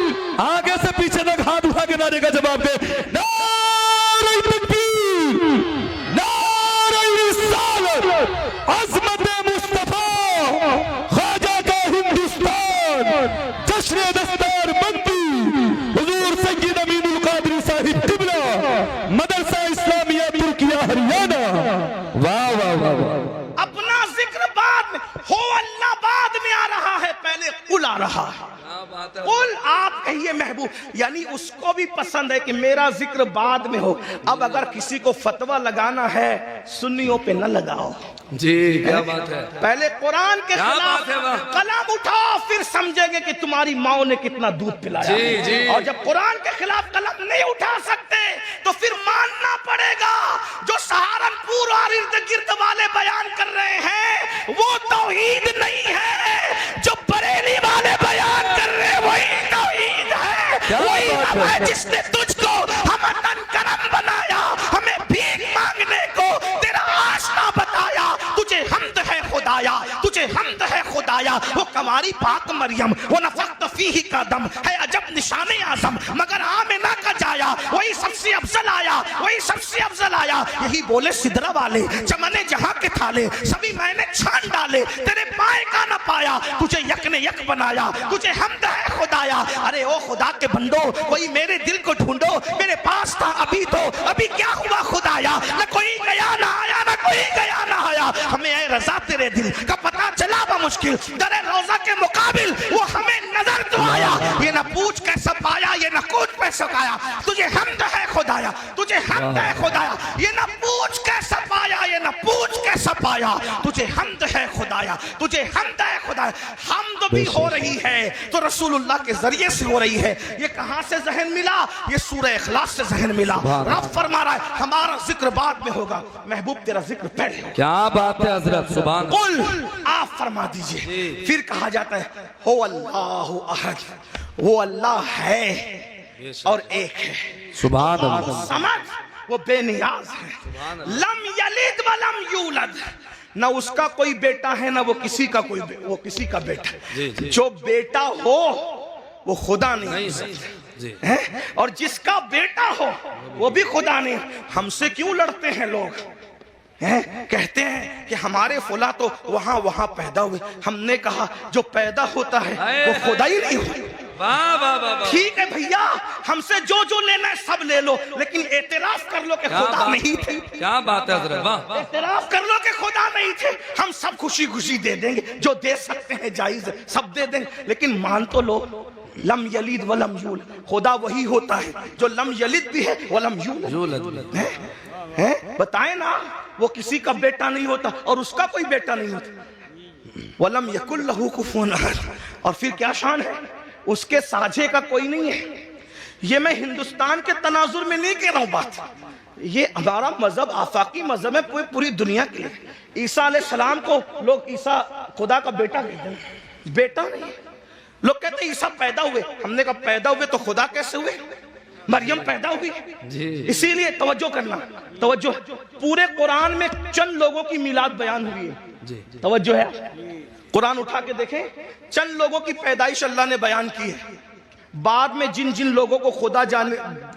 آگے سے پیچھے تک ہاتھ اٹھا کے نعرے کا جواب دے. نعرہ تکبیر, نعرہ رسالت, عظمت مصطفیٰ, خواجہ کا ہندوستان, جشن دستار بندی, حضور سید امین القادری صاحب قبلہ, مدرسہ اسلامیہ ترکیہ ہریانہ. واہ واہ واہ واہ. اپنا ذکر بعد میں ہو, اللہ بعد میں آ رہا ہے, پہلے قل آ رہا ہے. قل آپ کہیے محبوب, یعنی اس کو بھی پسند ہے کہ میرا ذکر بعد میں ہو. اب اگر کسی کو فتویٰ لگانا ہے سنیوں پہ نہ لگاؤ. جی کیا بات ہے. پہلے قرآن کے خلاف قلم اٹھاؤ, پھر سمجھیں گے کہ تمہاری ماں نے کتنا دودھ پلایا. اور جب قرآن کے خلاف قلم نہیں اٹھا سکتے تو پھر ماننا پڑے گا جو سہارنپور اور ارد گرد والے بیان کر رہے ہیں وہ توحید نہیں ہے, جو بریلی والے بیان کر رہے ہیں وہی توحید ہے. وہی رب ہے جس نے تجھ کو ہمدن کرم بنایا, ہمیں بھیک مانگنے کو تیرا آشنا بتایا. تجھے حمد ہے خدایا, تجھے حمد ہے خدایا. وہ کماری پاک مریم, وہ نفخت فیہ کا دم ہے عجب نشان اعظم, مگر آمنہ کا جایا وہی سب سے افضل آیا, وہی سب سے افضل آیا. یہی بولے سدرہ والے, چمن جہاں کے تھالے سبھی میں نے چھان ڈالے, تیرے پائے کا نہ پایا, تجھے یک نے یک بنایا, تجھے حمد ہے خدایا. ارے او خدا کے بندو, کوئی میرے دل کو ڈھونڈو, میرے پاس تھا ابھی تو, ابھی کیا ہوا خدایا. آیا، نہ کوئی گیا نہ آیا، نہ کوئی گیا نہ آیا، ہمیں اے رضا تیرے دل کا پتہ چلا بمشکل، در روضہ کے مقابل وہ ہمیں نظر تو آیا، یہ نہ پوچھ کیسا پایا، یہ نہ کوچ پیسا کایا، تجھے حمد ہے خدایا، تجھے حمد ہے خدایا، یہ نہ پوچھ کیسا پایا، یہ نہ پوچھ کیسا پایا، تجھے حمد ہے خدایا، تجھے حمد ہے خدایا۔ حمد بھی ہو رہی ہے تو رسول اللہ کے ذریعے سے ہو رہی ہے۔ یہ کہاں سے ذہن ملا؟ یہ سورہ اخلاص سے ذہن ملا۔ رب فرما رہا ہے ہمارا ذکر بعد میں ہوگا، محبوب تیرا ذکر پہلے ہوگا۔ کیا بات ہے حضرت، سبحان قل، آپ فرما دیجئے۔ پھر کہا جاتا ہے ہو اللہ احد، وہ اللہ ہے اور ایک ہے، سبحان اللہ، سمجھ، وہ بے نیاز ہے، لم یلد ولم یولد، نہ اس کا کوئی بیٹا ہے نہ وہ کسی کا کوئی وہ کسی کا بیٹا ہے، جو بیٹا ہو وہ خدا نہیں ہے، اور جس کا بیٹا ہو وہ بھی خدا نہیں۔ ہم سے کیوں لڑتے ہیں لوگ؟ کہتے ہیں کہ ہمارے فلاں تو وہاں پیدا ہوئے، ہم نے کہا جو پیدا ہوتا ہے وہ خدا ہی نہیں ہوتا۔ ٹھیک ہے بھیا، ہم سے جو لینا ہے سب لے لو، لیکن اعتراف کر لو کہ خدا نہیں تھے۔ کیا بات ہے حضرت، واہ، اعتراف کر لو کہ خدا نہیں تھے، ہم سب خوشی خوشی دے دیں گے، جو دے سکتے ہیں جائز ہے سب دے دیں گے، لیکن مان تو لو لم یلد ولم یولد، خدا وہی ہوتا ہے جو لم یلد بھی ہے ولم یولد ہے۔ بتائیں نا، وہ کسی کا بیٹا نہیں ہوتا اور اس کا کوئی بیٹا نہیں ہوتا، وَلَمْ يَكُنْ لَهُ كُفُوًا أَحَدٌ، اور پھر کیا شان ہے، اس کے ساجھے کا کوئی نہیں ہے۔ یہ میں ہندوستان کے تناظر میں نہیں کہہ رہا ہوں بات، یہ ہمارا مذہب آفاقی مذہب ہے پوری دنیا کے لیے۔ عیسیٰ علیہ السلام کو لوگ عیسیٰ خدا کا بیٹا کہتے ہیں، بیٹا نہیں۔ لوگ کہتے ہیں عیسیٰ پیدا ہوئے، ہم نے کہا پیدا ہوئے تو خدا کیسے ہوئے؟ مریم پیدا ہوئی۔ اسی لیے توجہ کرنا، توجہ، پورے قرآن میں چند لوگوں کی میلاد بیان ہوئی ہے، توجہ ہے، قرآن اٹھا کے دیکھیں، چند لوگوں کی پیدائش اللہ نے بیان کی ہے۔ بعد میں جن لوگوں کو خدا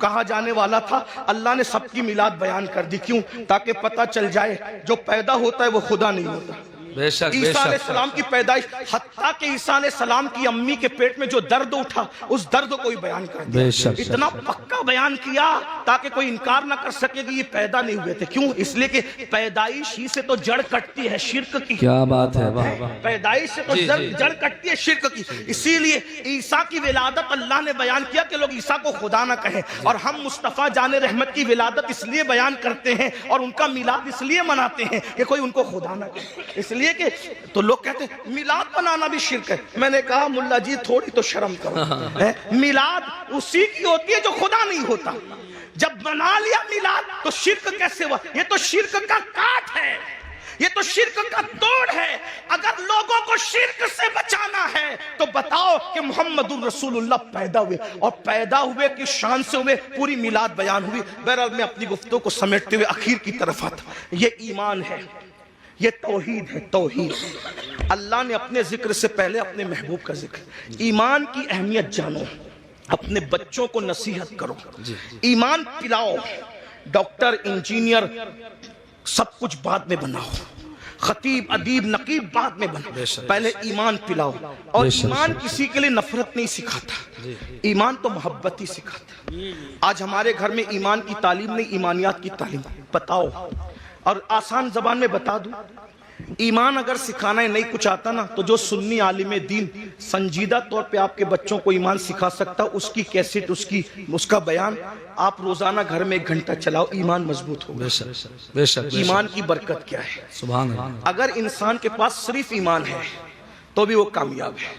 کہا جانے والا تھا اللہ نے سب کی میلاد بیان کر دی، کیوں؟ تاکہ پتہ چل جائے جو پیدا ہوتا ہے وہ خدا نہیں ہوتا۔ عیسیٰ علیہ السلام کی پیدائش، حتیٰ کہ عیسیٰ علیہ السلام کی امی کے پیٹ میں جو درد اٹھا اس درد کو ہی بیان کر دیا، اتنا پکا بیان کیا تاکہ کوئی انکار نہ کر سکے کہ یہ پیدا نہیں ہوئے تھے۔ کیوں؟ اس لیے کہ پیدائش ہی سے تو جڑ کٹتی ہے شرک کی۔ کیا بات ہے، پیدائش سے تو جڑ کٹتی ہے شرک کی۔ اسی لیے عیسیٰ کی ولادت اللہ نے بیان کیا کہ لوگ عیسیٰ کو خدا نہ کہیں، اور ہم مصطفیٰ جان رحمت کی ولادت اس لیے بیان کرتے ہیں اور ان کا میلاد اس لیے مناتے ہیں کہ کوئی ان کو خدا نہ کہے، اس لیے کہ تو لوگ کہتے ہیں میلاد منانا بھی شرک ہے۔ میں نے کہا ملا جی تھوڑی تو شرم کرو، میلاد اسی کی ہوتی ہے جو خدا نہیں ہوتا۔ جب بنا لیا میلاد تو شرک کیسے ہوا؟ یہ تو شرک کا کاٹ ہے، یہ تو شرک کا توڑ ہے۔ اگر لوگوں کو شرک سے بچانا ہے تو بتاؤ کہ محمد الرسول اللہ پیدا ہوئے، اور پیدا ہوئے کی شان سے ہوئے، پوری میلاد بیان ہوئی۔ بہرحال میں اپنی گفتگو کو سمیٹتے ہوئے اخیر کی طرف آتا، یہ ایمان ہے، یہ توحید ہے، توحید۔ اللہ نے اپنے ذکر سے پہلے اپنے محبوب کا ذکر، ایمان کی اہمیت جانو، اپنے بچوں کو نصیحت کرو، ایمان پلاؤ۔ ڈاکٹر، انجینئر سب کچھ بعد میں بناؤ، خطیب، ادیب، نقیب بعد میں بناؤ، پہلے ایمان پلاؤ۔ اور ایمان کسی کے لیے نفرت نہیں سکھاتا، ایمان تو محبت ہی سکھاتا۔ آج ہمارے گھر میں ایمان کی تعلیم نہیں، ایمانیات کی تعلیم بتاؤ، اور آسان زبان میں بتا دوں، ایمان اگر سکھانا ہے نہیں کچھ آتا نا تو جو سنی عالم دین سنجیدہ طور پہ آپ کے بچوں کو ایمان سکھا سکتا، اس کی کیسٹ، اس کا بیان آپ روزانہ گھر میں 1 گھنٹہ چلاؤ، ایمان مضبوط ہوگا۔ ایمان کی برکت کیا ہے؟ سبحان اللہ۔ اگر انسان کے پاس صرف ایمان ہے تو بھی وہ کامیاب ہے۔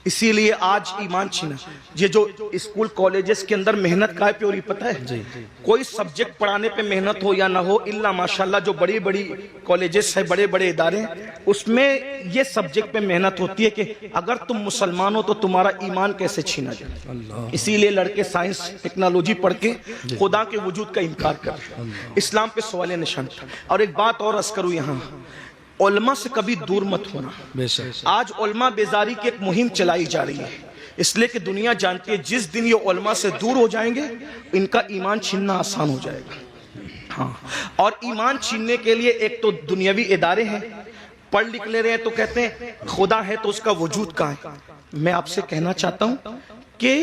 اسی لیے آج ایمان چھینا، یہ جو اسکول کالجز کے اندر محنت کا ہے پہ، اور یہ پتہ ہے کوئی سبجیکٹ پڑھانے پہ محنت ہو یا نہ ہو، الا ماشاءاللہ جو بڑی بڑی کالجز ہیں، بڑے بڑے ادارے ہیں، اس میں یہ سبجیکٹ پہ محنت ہوتی ہے کہ اگر تم مسلمان ہو تو تمہارا ایمان کیسے چھینا جائے۔ اسی لیے لڑکے سائنس ٹیکنالوجی پڑھ کے خدا کے وجود کا انکار کر رہے ہیں، اسلام پہ سوال نشان۔ اور ایک بات اور عرض کروں، یہاں علماء سے کبھی دور مت ہونا۔ آج علماء بیزاری کی ایک مہم چلائی جا رہی ہے، اس لیے کہ دنیا جانتی ہے جس دن یہ علماء سے دور ہو جائیں گے ان کا ایمان چھیننا آسان ہو جائے گا۔ ہاں، اور ایمان چھیننے کے لیے ایک تو دنیاوی ادارے ہیں، پڑھ لکھ لے رہے ہیں تو کہتے ہیں خدا ہے تو اس کا وجود کہاں ہے۔ میں آپ سے کہنا چاہتا ہوں کہ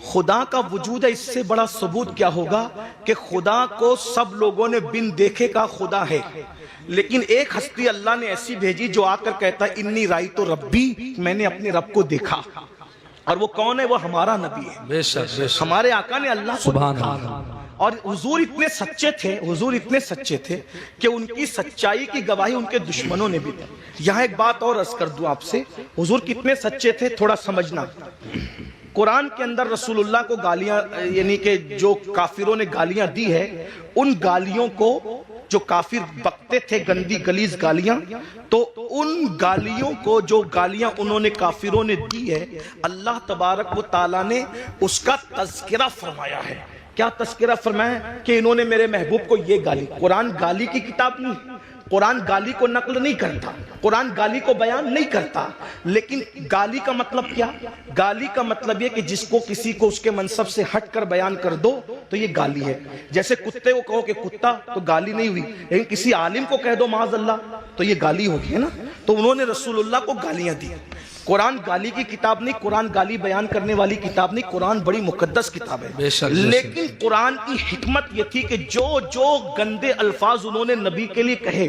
خدا کا وجود ہے، اس سے بڑا ثبوت کیا ہوگا کہ خدا کو سب لوگوں نے بن دیکھے کا خدا ہے، لیکن ایک ہستی اللہ نے ایسی بھیجی جو آ کر کہتا ہے انی رأیت ربی، میں نے اپنے رب کو دیکھا. اور وہ کون ہے؟ وہ ہمارا نبی ہے. بے شک بے شک. ہمارے آقا نے اللہ کو سبحان دیکھا. اللہ. اور حضور اتنے سچے تھے، حضور اتنے سچے تھے کہ ان کی سچائی کی گواہی ان کے دشمنوں نے بھی دی. یہاں ایک بات اور عرض کر دوں آپ سے، حضور کتنے سچے تھے تھوڑا سمجھنا. قرآن کے اندر رسول اللہ کو گالیاں، یعنی کہ جو کافروں نے گالیاں دی ہے، ان گالیوں کو جو کافر بکتے تھے، گندی گلیز گالیاں، تو ان گالیوں کو، جو گالیاں انہوں نے کافروں نے دی ہے، اللہ تبارک و تعالیٰ نے اس کا تذکرہ فرمایا ہے. کیا تذکرہ فرمایا؟ کہ انہوں نے میرے محبوب کو یہ گالی. قرآن گالی کی کتاب نہیں، قرآن گالی کو نقل نہیں کرتا، قرآن گالی کو بیان نہیں کرتا. لیکن گالی کا مطلب کیا؟ گالی کا مطلب یہ کہ جس کو کسی کو اس کے منصب سے ہٹ کر بیان کر دو تو یہ گالی ہے. جیسے کتے کو کہو کہ کتا تو گالی نہیں ہوئی، لیکن کسی عالم کو کہہ دو معاذ اللہ تو یہ گالی ہوگی، ہے نا. تو انہوں نے رسول اللہ کو گالیاں دی. قرآن گالی کی کتاب نہیں، قرآن گالی بیان کرنے والی کتاب نہیں، قرآن بڑی مقدس کتاب ہے. لیکن قرآن کی حکمت یہ تھی کہ جو گندے الفاظ انہوں نے نبی کے لیے کہے،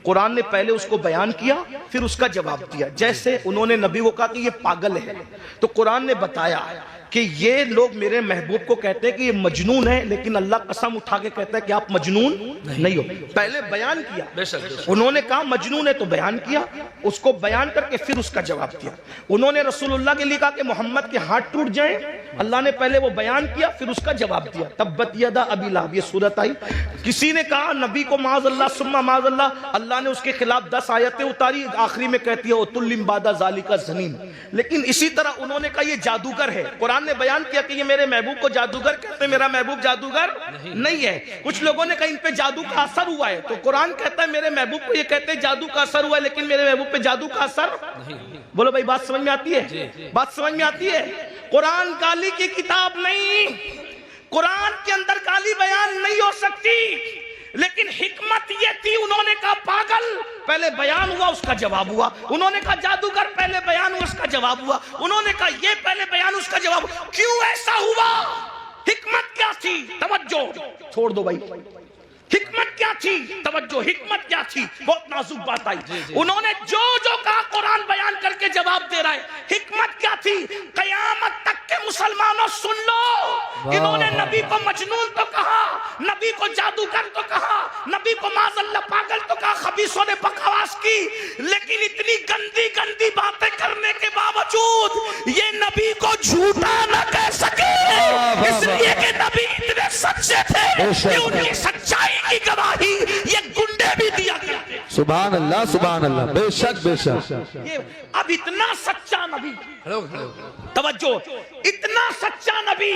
قرآن نے پہلے اس کو بیان کیا پھر اس کا جواب دیا. جیسے انہوں نے نبی کو کہا کہ یہ پاگل ہے، تو قرآن نے بتایا کہ یہ لوگ میرے محبوب کو کہتے ہیں کہ یہ مجنون ہے، لیکن اللہ قسم اٹھا کے کہتا ہے کہ آپ مجنون نہیں ہو. پہلے بیان کیا، انہوں نے کہا مجنون ہے تو بیان کیا، اس کو بیان کر کے پھر اس کا جواب دیا. انہوں نے رسول اللہ کے لیے کہا کہ محمد کے ہاتھ ٹوٹ جائیں، اللہ نے پہلے وہ بیان کیا پھر اس کا جواب دیا. تبت یدا ابی لہب، یہ صورت آئی. کسی نے کہا نبی کو معاذ اللہ ثم معاذ اللہ، اللہ نے اس کے خلاف 10 آیتیں اتاری، آخری میں کہتی ہے اتلم بعد ذالک زنیم. لیکن اسی طرح انہوں نے کہا یہ جادوگر ہے. قرآن نے بیان کیا کہ یہ میرے محبوب کو جادوگر کہتے ہیں، میرا محبوب جادوگر نہیں ہے. کچھ لوگوں نے کہا ان پہ جادو کا اثر ہوا ہے، تو قرآن کہتا ہے میرے محبوب کو یہ کہتے ہیں جادو کا اثر ہوا ہے، لیکن میرے محبوب پہ جادو کا اثر نہیں. بولو بھائی بات سمجھ میں آتی ہے؟ بات سمجھ میں آتی ہے؟ قرآن گالی کی کتاب نہیں، قرآن کے اندر گالی بیان نہیں ہو سکتی. لیکن حکمت یہ تھی، انہوں نے کہا پاگل پہلے بیان ہوا اس کا جواب ہوا، انہوں نے کہا جادوگر پہلے بیان ہوا اس کا جواب ہوا، انہوں نے کہا یہ پہلے بیان اس کا جواب ہوا. کیوں ایسا ہوا؟ حکمت کیا تھی؟ توجہ چھوڑ دو بھائی. حکمت کیا تھی؟ توجہ. حکمت کیا تھی؟ بہت نازک بات آئی. انہوں نے جو کہا قرآن بیان کر کے جواب دے رہا ہے. حکمت کیا تھی؟ قیامت تک کے مسلمانوں سن لو، انہوں نے نبی کو مجنون تو کہا، نبی کو جادوگر تو کہا، نبی کو معاذ اللہ پاگل تو کہا، خبیثوں نے بکواس کی، لیکن اتنی گندی گندی باتیں کرنے کے باوجود یہ نبی کو جھوٹا نہ کہہ سکے، اس لیے کہ نبی اتنے سچے تھے کہ ان کی سچائی کی گواہی یہ گنڈے بھی دیا کرتے. سبحان اللہ سبحان اللہ. بے شک بے شک. اب اتنا سچا نبی، توجہ، اتنا سچا نبی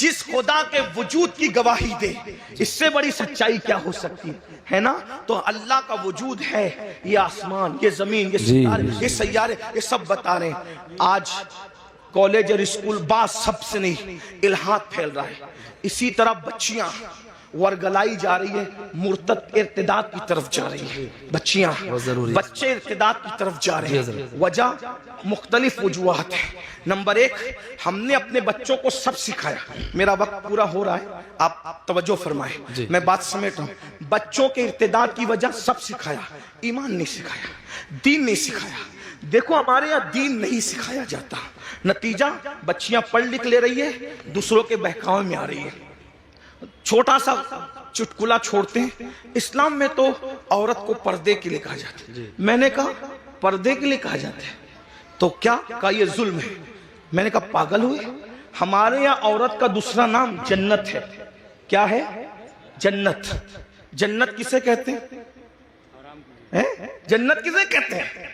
جس خدا کے وجود کی گواہی دے، اس سے بڑی سچائی کیا ہو سکتی ہے نا. تو اللہ کا وجود ہے، یہ آسمان، یہ زمین، یہ ستارے، یہ سیارے، یہ سب بتا رہے ہیں. آج کالج اور اسکول بعض سب سے نہیں الہات پھیل رہا ہے. اسی طرح بچیاں ورگلائی جا رہی ہے، مرتد ارتداد کی طرف جا رہی ہے. بچیاں، بچے ارتداد کی طرف جا رہے ہیں. وجہ مختلف وجوہات ہیں. نمبر 1، ہم نے اپنے بچوں کو سب سکھایا. میرا وقت پورا ہو رہا ہے، آپ توجہ فرمائیں، میں بات سمیٹ رہا ہوں. بچوں کے ارتداد کی وجہ سب سکھایا، ایمان نہیں سکھایا، دین نہیں سکھایا. دیکھو ہمارے یہاں دین نہیں سکھایا جاتا، نتیجہ بچیاں پڑھ لکھ لے رہی ہے، دوسروں کے بہکاوے میں آ رہی ہے. چھوٹا سا چٹکلا چھوڑتے ہیں. اسلام میں تو عورت کو پردے کے لیے کہا جاتا ہے. میں نے کہا پردے کے لیے کہا جاتا ہے تو کیا کہا یہ ظلم ہے. میں نے کہا پاگل ہوئے، ہمارے یہاں عورت کا دوسرا نام جنت ہے. کیا ہے؟ جنت. جنت کسے کہتے ہیں؟ جنت کسے کہتے ہیں؟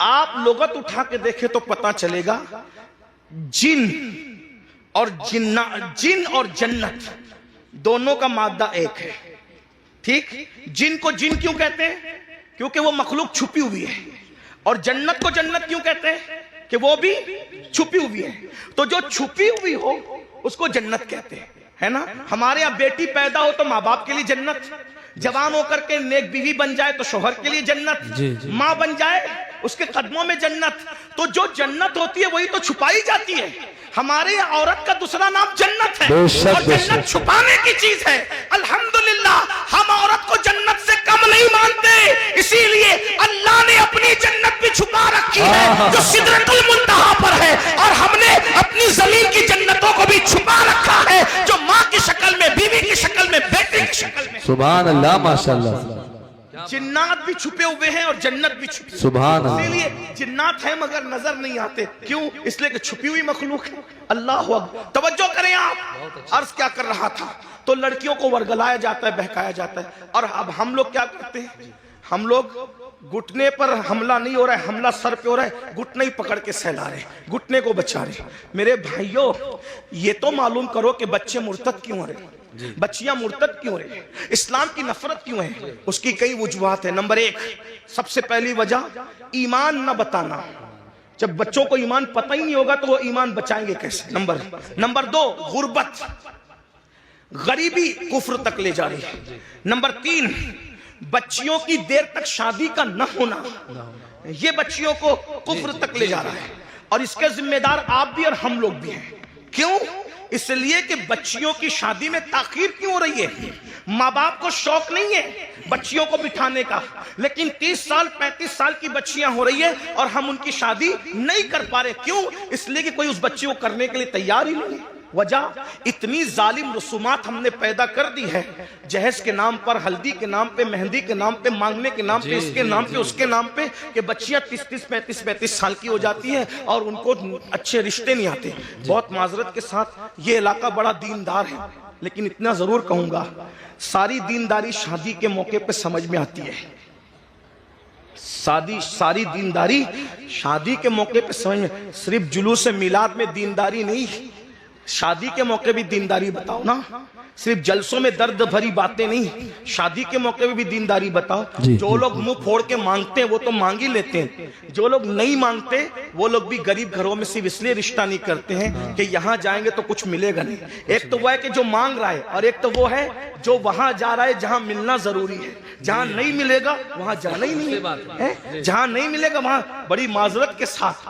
آپ لغت اٹھا کے دیکھیں تو پتہ چلے گا. جن اور جنت دونوں کا مادہ ایک ہے. ٹھیک؟ جن کو جن کیوں کہتے ہیں؟ کیونکہ وہ مخلوق چھپی ہوئی ہے. اور جنت کو جنت کیوں کہتے ہیں؟ کہ وہ بھی چھپی ہوئی ہے. تو جو چھپی ہوئی ہو اس کو جنت کہتے ہیں، ہے نا. ہمارے یہاں بیٹی پیدا ہو تو ماں باپ کے لیے جنت، جوان ہو کر کے نیک بیوی بن جائے تو شوہر کے لیے جنت، ماں بن جائے اس کے قدموں میں جنت. تو جو جنت ہوتی ہے وہی تو چھپائی جاتی ہے. ہمارے عورت کا دوسرا نام جنت ہے اور جنت چھپانے کی چیز ہے. الحمدللہ ہم عورت کو جنت سے کم نہیں مانتے, اسی لیے اللہ نے اپنی جنت بھی چھپا رکھی ہے جو سدرۃ المنتہا پر ہے, اور ہم نے اپنی زمین کی جنتوں کو بھی چھپا رکھا ہے جو ماں کی شکل میں, بیوی کی شکل میں, بیٹے کی شکل میں. سبحان اللہ, ماشاءاللہ. جنات بھی چھپے ہوئے ہیں اور جنت بھی چھپی. سبحان اللہ. اسی لیے جنات ہیں مگر نظر نہیں آتے. کیوں؟ اس لیے کہ چھپی ہوئی مخلوق ہے. اللہ اکبر. توجہ کریں آپ. عرض کیا کر رہا تھا, تو لڑکیوں کو ورگلایا جاتا ہے, بہکایا جاتا ہے, اور اب ہم لوگ کیا کرتے ہیں, ہم لوگ گھٹنے پر حملہ نہیں ہو رہا ہے, حملہ سر پہ ہو رہا ہے, گھٹنے ہی پکڑ کے سہلا رہے ہیں, گھٹنے کو بچا رہے ہیں. میرے بھائیوں, یہ تو معلوم کرو کہ بچے مرتد کیوں ہو رہے ہیں, بچیاں مرتد کیوں رہے ہیں, اسلام کی نفرت کیوں ہے. اس کی کئی وجوہات ہیں. نمبر 1, سب سے پہلی وجہ ایمان نہ بتانا. جب بچوں کو ایمان پتہ ہی نہیں ہوگا تو وہ ایمان بچائیں گے کیسے. نمبر 2, غربت, غریبی کفر تک لے جا رہی ہے. نمبر 3, بچیوں کی دیر تک شادی کا نہ ہونا, یہ بچیوں کو کفر تک لے جا رہا ہے, اور اس کے ذمہ دار آپ بھی اور ہم لوگ بھی ہیں. کیوں؟ اس لیے کہ بچیوں کی شادی میں تاخیر کیوں ہو رہی ہے. ماں باپ کو شوق نہیں ہے بچیوں کو بٹھانے کا, لیکن 30 سال 35 سال کی بچیاں ہو رہی ہے اور ہم ان کی شادی نہیں کر پا رہے. کیوں؟ اس لیے کہ کوئی اس بچی کو کرنے کے لیے تیار ہی نہیں. وجہ, اتنی ظالم رسومات ہم نے پیدا کر دی ہے, جہیز کے نام پر, ہلدی کے نام پہ, مہندی کے نام پہ, مانگنے کے نام پہ, اس کے نام پہ, اس کے نام پہ, کہ بچیاں 30 35 سال کی ہو جاتی ہیں اور ان کو اچھے رشتے نہیں آتے. بہت معذرت کے ساتھ, یہ علاقہ بڑا دیندار ہے, لیکن اتنا ضرور کہوں گا, ساری دینداری شادی کے موقع پہ سمجھ میں آتی ہے. ساری دینداری شادی کے موقع پہ سمجھ میں, صرف جلوس میلاد میں دینداری نہیں, شادی کے موقع بھی دینداری بتاؤ نا. صرف جلسوں میں درد بھری باتیں نہیں, شادی کے موقع میں بھی دینداری بتاؤ. جو لوگ منہ پھوڑ کے مانگتے ہیں وہ تو مانگ ہی لیتے ہیں, جو لوگ نہیں مانگتے وہ لوگ بھی غریب گھروں میں صرف اس لیے رشتہ نہیں کرتے ہیں کہ یہاں جائیں گے تو کچھ ملے گا نہیں. ایک تو وہ ہے کہ جو مانگ رہا ہے, اور ایک تو وہ ہے جو وہاں جا رہا ہے جہاں ملنا ضروری ہے. جہاں نہیں ملے گا وہاں جانا ہی نہیں ہے, جہاں نہیں ملے گا وہاں. بڑی معذرت کے ساتھ,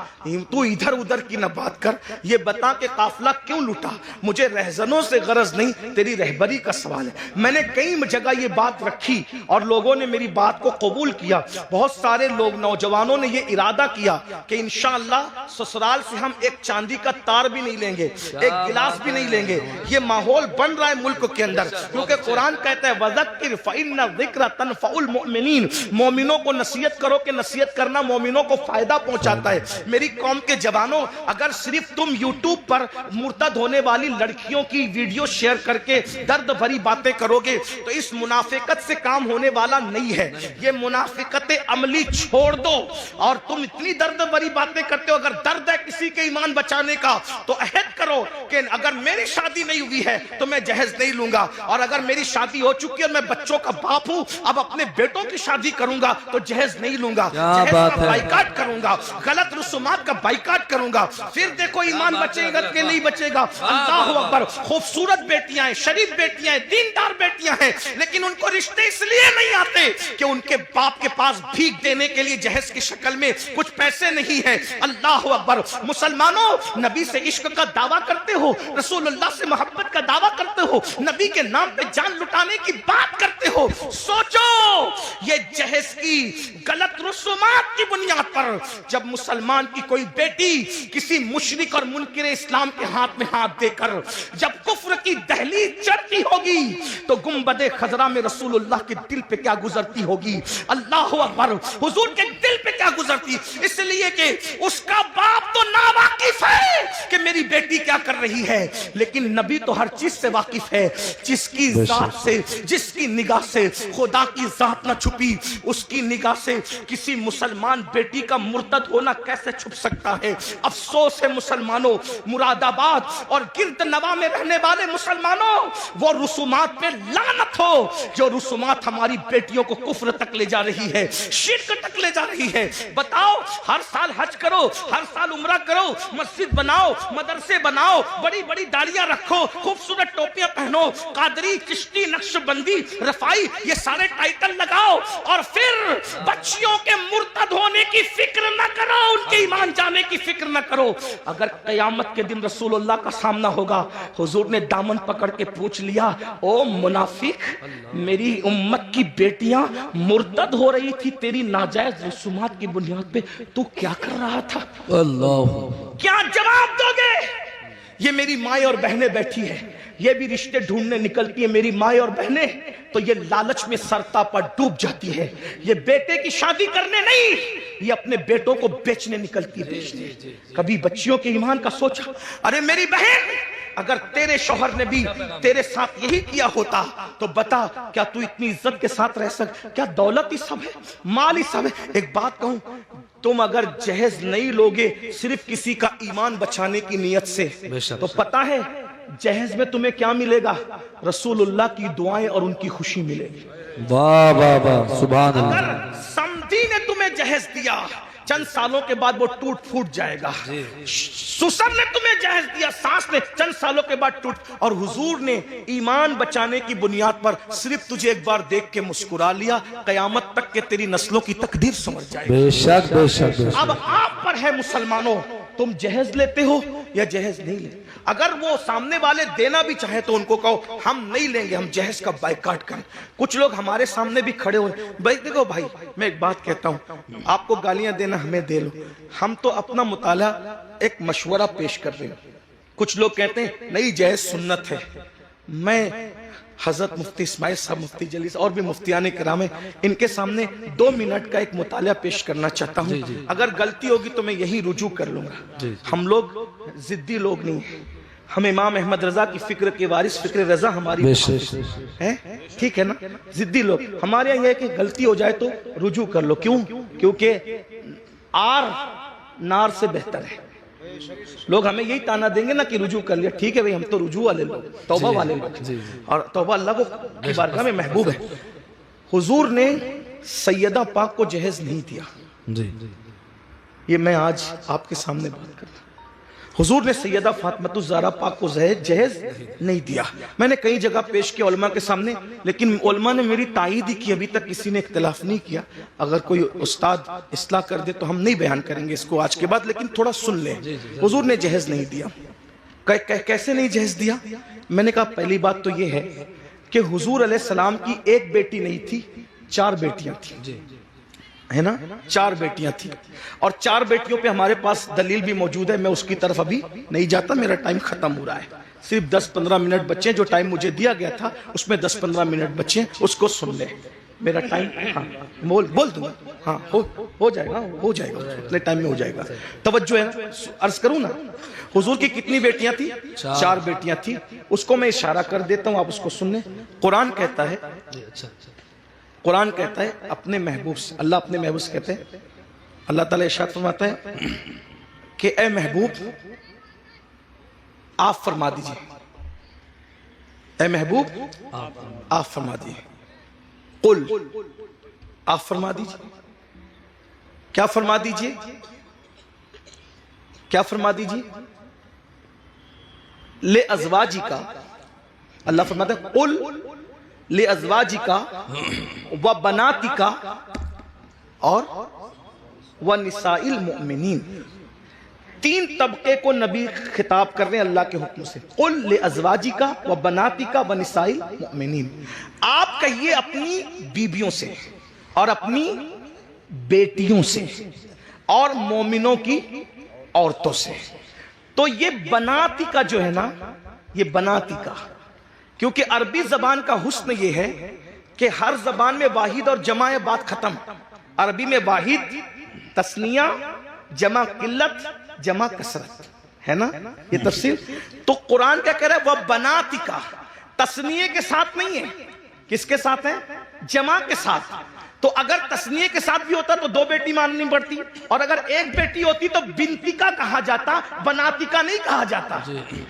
تو ادھر ادھر کی نہ بات کر, یہ بتا کہ قافلہ کیوں لوٹا. مجھے رہزنوں سے غرض نہیں, تیری رہبری کا سوال ہے. میں نے کئی جگہ یہ بات رکھی اور لوگوں نے میری بات کو قبول کیا. بہت سارے لوگ, نوجوانوں نے یہ ارادہ کیا کہ انشاءاللہ سسرال سے ہم ایک چاندی کا تار بھی نہیں لیں گے, ایک گلاس بھی نہیں لیں گے. یہ ماحول بن رہا ہے ملک کے اندر, کیونکہ قرآن کہتا ہے وَذَكِّرْ فَإِنَّ الذِّكْرَ تَنْفَعُ الْمُؤْمِنِينَ. مومنوں کو نصیحت کرو کہ نصیحت کرنا مومنوں کو فائدہ پہنچاتا ہے. میری قوم کے جوانوں, اگر صرف تم یوٹیوب پر مرتد ہونے والی لڑکیوں کی ویڈیو شیئر کر کے درد بھری باتیں کرو گے تو اس منافقت سے کام ہونے والا نہیں ہے. یہ منافقت عملی چھوڑ دو, اور تم اتنی درد بھری باتیں کرتے ہو. اگر درد ہے کسی کے ایمان بچانے کا تو عہد کرو کہ اگر میری شادی نہیں ہوئی ہے تو میں جہیز نہیں لوں گا, اور اگر میری شادی ہو چکی ہے اور میں بچوں کا باپ ہوں, اب اپنے بیٹوں کی شادی کروں گا تو جہیز نہیں لوں گا, جہیز کا بائیکاٹ کروں گا, غلط رسومات کا بائیکاٹ کروں گا. پھر دیکھو ایمان بچے گا کہ نہیں بچے گا. اللہ اکبر. خوبصورت بیٹیاں ہیں, شریف بیٹیاں ہیں, دیندار بیٹیاں ہیں, لیکن ان کو رشتے اس لیے نہیں آتے کہ ان کے باپ کے پاس بھیک دینے کے لیے جہیز کی شکل میں کچھ پیسے نہیں ہیں. اللہ اکبر. مسلمانوں, نبی سے عشق کا دعویٰ کرتے ہو, رسول اللہ سے محبت کا دعویٰ کرتے ہو, نبی کے نام پہ جان لٹانے کی بات کرتے ہو. سوچو, یہ جہیز کی غلط رسومات کی بنیاد پر جب مسلمان کی کوئی بیٹی کسی مشرک اور منکر اسلام کے ہاتھ میں ہاتھ دے کر جب کفر کی دہلیز چڑھتی ہوگی تو گنبد خضرا میں رسول اللہ کے دل پہ کیا گزرتی ہوگی. اللہ اکبر. حضور کے دل پہ کیا گزرتی, اس لیے کہ اس کا باپ تو ناواقف ہے کہ میری بیٹی کیا کر رہی ہے, لیکن نبی تو ہر چیز سے واقف ہے. جس کی ذات سے, جس کی نگاہ سے خدا کی ذات نہ چھپی, اس کی نگاہ سے کسی مسلمان بیٹی کا مرتد ہونا کیسے چھپ سکتا ہے. افسوس ہے مسلمانوں, مراد آباد اور گرد نواح میں رہنے والے مسلمانوں, وہ رسومات پہ لعنت ہو جو رسومات ہماری بیٹیوں کو کفر تک لے جا رہی ہے، شرک تک لے جا رہی ہے۔ بتاؤ، ہر سال حج کرو، ہر سال عمرہ کرو، مسجد بناؤ، مدرسے بناؤ، بڑی بڑی داڑیاں رکھو، خوبصورت ٹوپیاں پہنو، قادری، چشتی، نقشبندی، رفائی، یہ سارے ٹائٹل لگاؤ، اور پھر بچیوں کے مرتد ہونے کی فکر نہ کرو، ان کے ایمان جانے کی فکر نہ کرو۔ اگر قیامت کے دن رسول اللہ کا سامنا ہوگا، حضور نے دامن پکڑ کے پوچھ لیا، او منافق، میری امت کی بیٹیاں مرتد ہو رہی تھی تیری ناجائز رسومات کی بنیاد پہ، تو کیا کر رہا تھا؟ اللہ، کیا جواب دو گے؟ یہ میری مائیں اور بہنیں بیٹھی ہیں، یہ بھی رشتے ڈھونڈنے نکلتی ہیں میری مائیں اور بہنیں، تو یہ لالچ میں سرتا پر ڈوب جاتی ہے۔ یہ بیٹے کی شادی کرنے نہیں، یہ اپنے بیٹوں کو بیچنے نکلتی ہے۔ کبھی بچیوں کے ایمان کا سوچا؟ ارے میری بہن، اگر تیرے شوہر نے بھی تیرے ساتھ یہی کیا ہوتا تو بتا، کیا تو اتنی عزت کے ساتھ رہ سکتا؟ کیا دولت ہی سب ہے؟ مال ہی سب ہے؟ ایک بات کہوں، تم اگر جہیز نہیں لوگے صرف کسی کا ایمان بچانے کی نیت سے، تو پتا ہے جہیز میں تمہیں کیا ملے گا؟ رسول اللہ کی دعائیں اور ان کی خوشی ملے گی۔ واہ واہ واہ، سبحان اللہ۔ اگر سمدھی نے تمہیں جہیز دیا، چند سالوں کے بعد وہ ٹوٹ پھوٹ جائے گا۔ سسر نے تمہیں جہیز دیا، ساس نے چند سالوں کے بعد ٹوٹ، اور حضور نے ایمان بچانے کی بنیاد پر صرف تجھے ایک بار دیکھ کے مسکرا لیا، قیامت تک کہ تیری نسلوں کی تقدیر سمجھ جائے گی۔ بے شک بے شک بے شک۔ اب آپ پر ہے مسلمانوں، تم جہیز لیتے ہو یا جہیز نہیں لیتے؟ اگر وہ سامنے والے دینا بھی چاہے تو ان کو کہو ہم نہیں لیں گے، ہم جہیز کا بائیکاٹ کریں۔ کچھ لوگ ہمارے سامنے بھی کھڑے ہوئے، بھائی دیکھو بھائی، میں ایک بات کہتا ہوں، آپ کو گالیاں دینا ہمیں دے لو، ہم تو اپنا مطالعہ ایک مشورہ پیش کر رہے ہیں۔ کچھ لوگ کہتے ہیں نہیں جہیز سنت ہے۔ میں حضرت مفتی اسماعیل صاحب، مفتی جلیس اور بھی مفتیان کرام ہیں، ان کے سامنے 2 منٹ کا ایک مطالعہ پیش کرنا چاہتا ہوں۔ اگر غلطی ہوگی تو میں یہی رجوع کر لوں گا۔ ہم لوگ ضدی لوگ نہیں ہیں، ہم امام احمد رضا کی فکر کے وارث، فکر رضا ہماری ہے، ٹھیک ہے نا؟ ضدی لوگ ہمارے یہاں یہ ہے کہ غلطی ہو جائے تو رجوع کر لو۔ کیوں؟ کیونکہ آر نار سے بہتر ہے۔ لوگ ہمیں یہی تانا دیں گے نا کہ رجوع کر لیا، ٹھیک ہے بھئی، ہم تو رجوع والے لوگ، توبہ والے لوگ، اور توبہ اللہ کی بارگاہ میں محبوب ہے۔ حضور نے سیدہ پاک کو جہیز نہیں دیا، یہ میں آج آپ کے سامنے بات کرتا ہوں۔ حضور نے سیدہ فاطمہ الزہرا پاک کو جہیز نہیں دیا۔ میں نے کئی جگہ پیش کیا علماء کے سامنے، لیکن علماء نے میری تائید ہی کی، ابھی تک کسی نے اختلاف نہیں کیا۔ اگر کوئی استاد اصلاح کر دے تو ہم نہیں بیان کریں گے اس کو آج کے بعد، لیکن تھوڑا سن لیں۔ حضور نے جہیز نہیں دیا۔ کیسے نہیں جہیز دیا؟ میں نے کہا پہلی بات تو یہ ہے کہ حضور علیہ السلام کی ایک بیٹی نہیں تھی، 4 بیٹیاں تھیں، ہے نا؟ 4 بیٹیاں تھیں، اور 4 بیٹیوں پہ ہمارے پاس دلیل بھی موجود ہے۔ میں اس کی طرف ابھی نہیں جاتا، میرا ٹائم ختم ہو رہا ہے، صرف 10-15 منٹ بچے، جو ٹائم مجھے دیا گیا تھا اس میں 10-15 منٹ بچے، اس کو سن لیں۔ میرا ٹائم ہاں بول دوں گا، ہاں ہو جائے گا، ہو جائے گا، اتنے ٹائم میں ہو جائے گا۔ توجہ ہے نا؟ عرض کروں نا، حضور کی کتنی بیٹیاں تھیں؟ 4 بیٹیاں تھیں۔ اس کو میں اشارہ کر دیتا ہوں، آپ اس کو سن لیں۔ قرآن کہتا ہے، قرآن کہتا ہے اپنے محبوب سے، اللہ اپنے محبوب سے کہتے ہیں، اللہ تعالیٰ ارشاد فرماتا ہے کہ اے محبوب آپ فرما دیجئے، اے محبوب آپ فرما دیجئے، قل آپ فرما دیجئے، کیا فرما دیجئے؟ کیا فرما دیجئے؟ لے ازواجی کا، اللہ فرماتا ہے قل لے ازواجی کا و بناتی کا اور و نساء المؤمنین، 3 طبقے کو نبی خطاب کر رہے ہیں اللہ کے حکم سے۔ قل لے ازواجی کا و بناتی کا و نساء المؤمنین، آپ کہیے اپنی بیویوں سے اور اپنی بیٹیوں سے اور مومنوں کی عورتوں سے۔ تو یہ بناتی کا جو ہے نا، یہ بناتی کا، کیونکہ عربی زبان کا حسن یہ ہے کہ ہر زبان میں واحد اور جمع ہے، بات ختم۔ عربی میں واحد تثنیہ، جمع قلت، جمع کثرت، ہے نا یہ تفسیر۔ تو قرآن کیا کہہ رہا ہے؟ وہ بناتی کا، تثنیہ کے ساتھ نہیں ہے، کس کے ساتھ ہے؟ جمع کے ساتھ۔ تو اگر تسنیے کے ساتھ بھی ہوتا تو 2 بیٹی ماننی پڑتی، اور اگر ایک بیٹی ہوتی تو بنتی کا کہا جاتا، بناتی کا نہیں کہا جاتا،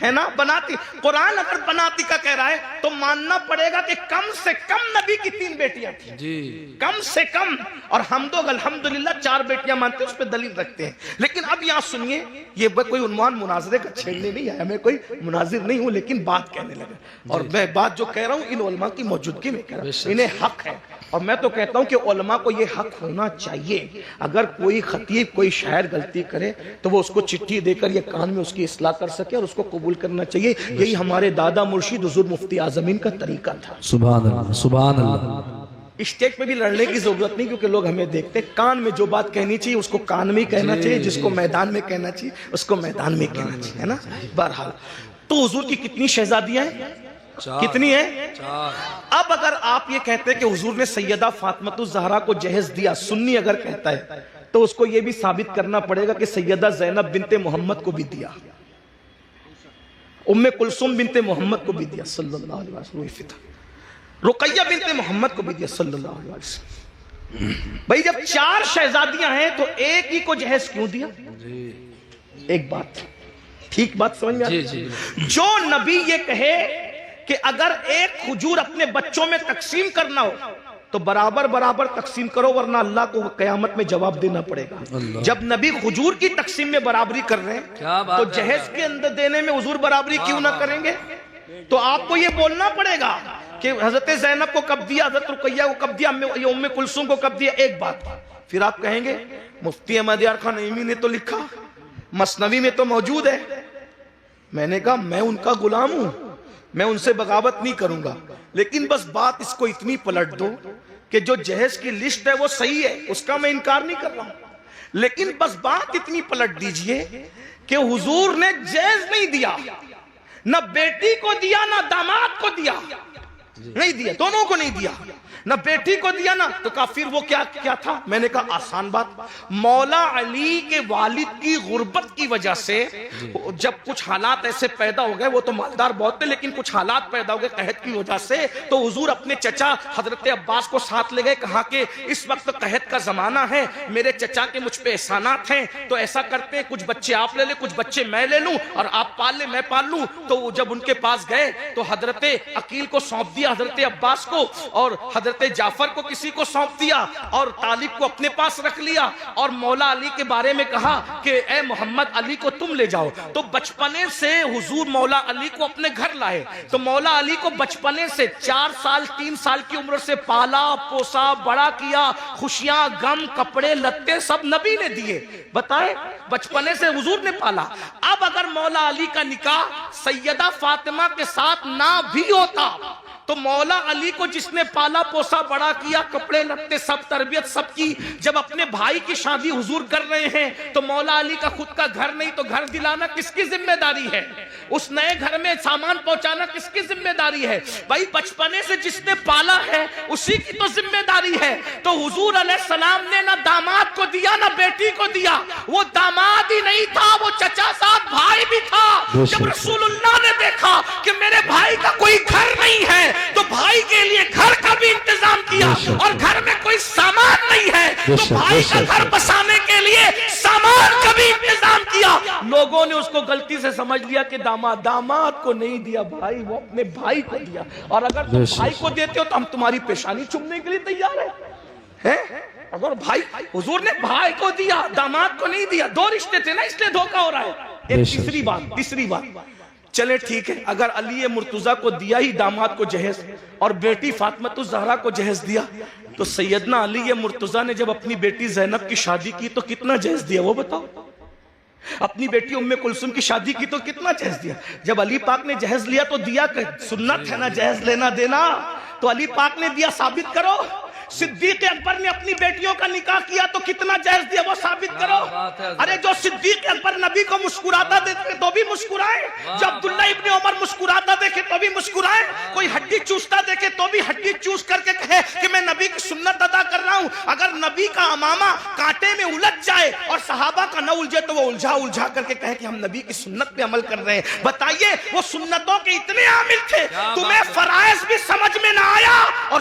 ہے نا؟ بناتی، قرآن اگر بناتی کا کہہ رہا ہے تو ماننا پڑے گا کہ کم سے کم نبی کی 3 بیٹیاں تھیں، کم سے کم، اور ہم تو الحمدللہ 4 بیٹیاں مانتے ہیں، اس پہ دلیل رکھتے ہیں۔ لیکن اب یہاں سنیے، یہ کوئی عنوان مناظرے کا چھیڑنے نہیں ہے، میں کوئی مناظر نہیں ہوں، لیکن بات کہنے لگا، اور میں بات جو کہہ رہا ہوں ان علماء کی موجودگی میں کہہ رہا ہوں، انہیں حق ہے، اور میں تو کہتا ہوں کہ علماء کو یہ حق ہونا چاہیے، اگر کوئی خطیب کوئی شاعر غلطی کرے تو وہ اس کو چٹھی دے کر یہ کان میں اس کی اصلاح کر سکے اور اس کو قبول کرنا چاہیے۔ یہی ہمارے دادا مرشد حضور مفتی اعظمین کا طریقہ تھا۔ سبحان اللہ، سبحان اللہ۔ اسٹیج پہ بھی لڑنے کی ضرورت نہیں، کیونکہ لوگ ہمیں دیکھتے ہیں، کان میں جو بات کہنی چاہیے اس کو کان میں کہنا چاہیے، جس کو میدان میں کہنا چاہیے اس کو میدان میں کہنا چاہیے، ہے نا؟ بہرحال تو حضور کی کتنی شہزادیاں ہیں؟ کتنی ہیں؟ اب اگر آپ یہ کہتے ہیں کہ حضور نے سیدہ فاطمۃ الزہرا کو جہیز دیا، سنی اگر کہتا ہے تو اس کو یہ بھی ثابت کرنا پڑے گا کہ سیدہ زینب بنت محمد کو بھی دیا، ام کلثوم بنت محمد کو بھی دیا صلی اللہ علیہ وسلم، رقیہ بنت محمد کو بھی دیا صلی اللہ علیہ وسلم۔ بھئی جب 4 شہزادیاں ہیں تو ایک ہی کو جہیز کیوں دیا؟ ایک بات ٹھیک بات سمجھ میں آتی ہے؟ جو نبی یہ کہے کہ اگر ایک کھجور اپنے بچوں میں تقسیم کرنا ہو تو برابر برابر تقسیم کرو، ورنہ اللہ کو قیامت میں جواب دینا پڑے گا۔ جب نبی کھجور کی تقسیم میں برابری کر رہے ہیں تو جہیز کے اندر دینے میں حضور برابری کیوں نہ کریں گے؟ تو آپ کو یہ بولنا پڑے گا کہ حضرت زینب کو کب دیا، حضرت رقیہ کو کب دیا، ام کلثوم کو کب دیا۔ ایک بات پھر آپ کہیں گے مفتی احمد یار خان نعیمی نے تو لکھا، مثنوی میں تو موجود ہے۔ میں نے کہا میں ان کا غلام ہوں، میں ان سے بغاوت نہیں کروں گا، لیکن بس بات اس کو اتنی پلٹ دو کہ جو جہیز کی لسٹ ہے وہ صحیح ہے، اس کا میں انکار نہیں کر رہا ہوں، لیکن بس بات اتنی پلٹ دیجئے کہ حضور نے جہیز نہیں دیا، نہ بیٹی کو دیا نہ داماد کو دیا، نہیں دیا، دونوں کو نہیں دیا، نہ بیٹی کو دیا نا، تو کہا پھر وہ کیا تھا؟ میں نے کہا آسان بات، مولا علی کے والد کی غربت کی وجہ سے جب کچھ حالات ایسے پیدا ہو گئے، وہ تو مالدار بہت تھے لیکن کچھ حالات پیدا ہو گئے قحط کی وجہ سے، تو حضور اپنے چچا حضرت عباس کو ساتھ لے گئے، کہا کہ اس وقت قحط کا زمانہ ہے، میرے چچا کے مجھ پہ احسانات ہیں، تو ایسا کرتے ہیں کچھ بچے آپ لے لیں کچھ بچے میں لے لوں، اور آپ پال لیں میں پال لوں۔ تو جب ان کے پاس گئے تو حضرت عقیل کو سونپ دیا حضرت عباس کو، اور حضرت جعفر کو کسی کو سونپ دیا، اور طالب کو اپنے پاس رکھ لیا، اور مولا علی کے بارے میں کہا کہ اے محمد علی کو تم لے جاؤ۔ تو بچپنے سے حضور مولا علی کو اپنے گھر لائے، تو مولا علی کو بچپنے سے 4 سال 3 سال کی عمر سے پالا پوسا بڑا کیا، خوشیاں غم کپڑے لتے سب نبی نے دیے، بتائیں بچپنے سے حضور نے پالا۔ اب اگر مولا علی کا نکاح سیدہ فاطمہ کے ساتھ نہ بھی ہوتا تو مولا علی کو جس نے پالا پوسا بڑا کیا، کپڑے لتے سب تربیت سب کی، جب اپنے بھائی کی شادی حضور کر رہے ہیں تو مولا علی کا خود کا گھر نہیں تو گھر دلانا کس کی ذمہ داری ہے؟ اس نئے گھر میں سامان پہنچانا کس کی ذمہ داری ہے؟ بھائی بچپنے سے جس نے پالا ہے اسی کی تو ذمہ داری ہے۔ تو حضور علیہ السلام نے نہ داماد کو دیا نہ بیٹی کو دیا، وہ داماد ہی نہیں تھا، وہ چچا صاحب بھائی بھی تھا۔ جب رسول اللہ نے دیکھا کہ میرے بھائی کا کوئی گھر نہیں ہے تو بھائی کے لیے گھر کا بھی انتظام کیا، اور گھر میں کوئی سامان نہیں ہے تو بھائی کا گھر بسانے کے لیے سامان کا بھی انتظام کیا۔ لوگوں نے اس کو غلطی سے سمجھ لیا کہ داماد کو نہیں دیا بھائی، وہ اپنے بھائی کو دیا، اور اگر تم بھائی کو دیتے ہو تو ہم تمہاری پیشانی چومنے کے لیے تیار ہیں۔ اگر بھائی حضور نے بھائی کو دیا داماد کو نہیں دیا، 2 رشتے تھے نا، اس لیے دھوکہ ہو رہا ہے۔ ایک تیسری بات چلے ٹھیک ہے، اگر علی مرتضیٰ کو دیا ہی داماد کو جہیز اور بیٹی فاطمۃ الزہرا کو جہیز دیا، تو سیدنا علی مرتضیٰ نے جب اپنی بیٹی زینب کی شادی کی تو کتنا جہیز دیا وہ بتاؤ؟ اپنی بیٹی ام کلثوم کی شادی کی تو کتنا جہیز دیا؟ جب علی پاک نے جہیز لیا تو دیا کہ سنت ہے نا جہیز لینا دینا، تو علی پاک نے دیا، ثابت کرو۔ صدیق اکبر نے اپنی بیٹیوں کا نکاح کیا تو کتنا جہیز دیا وہ ثابت کرو۔ ارے جو صدیق اکبر نبی کو مسکراتا دیکھے تو بھی مسکرائے، جو عبداللہ ابن عمر مسکراتا دیکھے تو بھی مسکرائے، کوئی ہڈی چوستا دیکھے تو بھی ہڈی چوس کر کے کہے کہ میں نبی کی سنت ادا کر رہا ہوں۔ اگر نبی کا امامہ کانٹے میں الجھ جائے اور صحابہ کا نہ الجھے تو وہ الجھا کر کے کہے کہ ہم نبی کی سنت پہ عمل کر رہے ہیں۔ بتائیے وہ سنتوں کے اتنے عامل تھے، تمہیں فرائض بھی سمجھ میں نہ آیا اور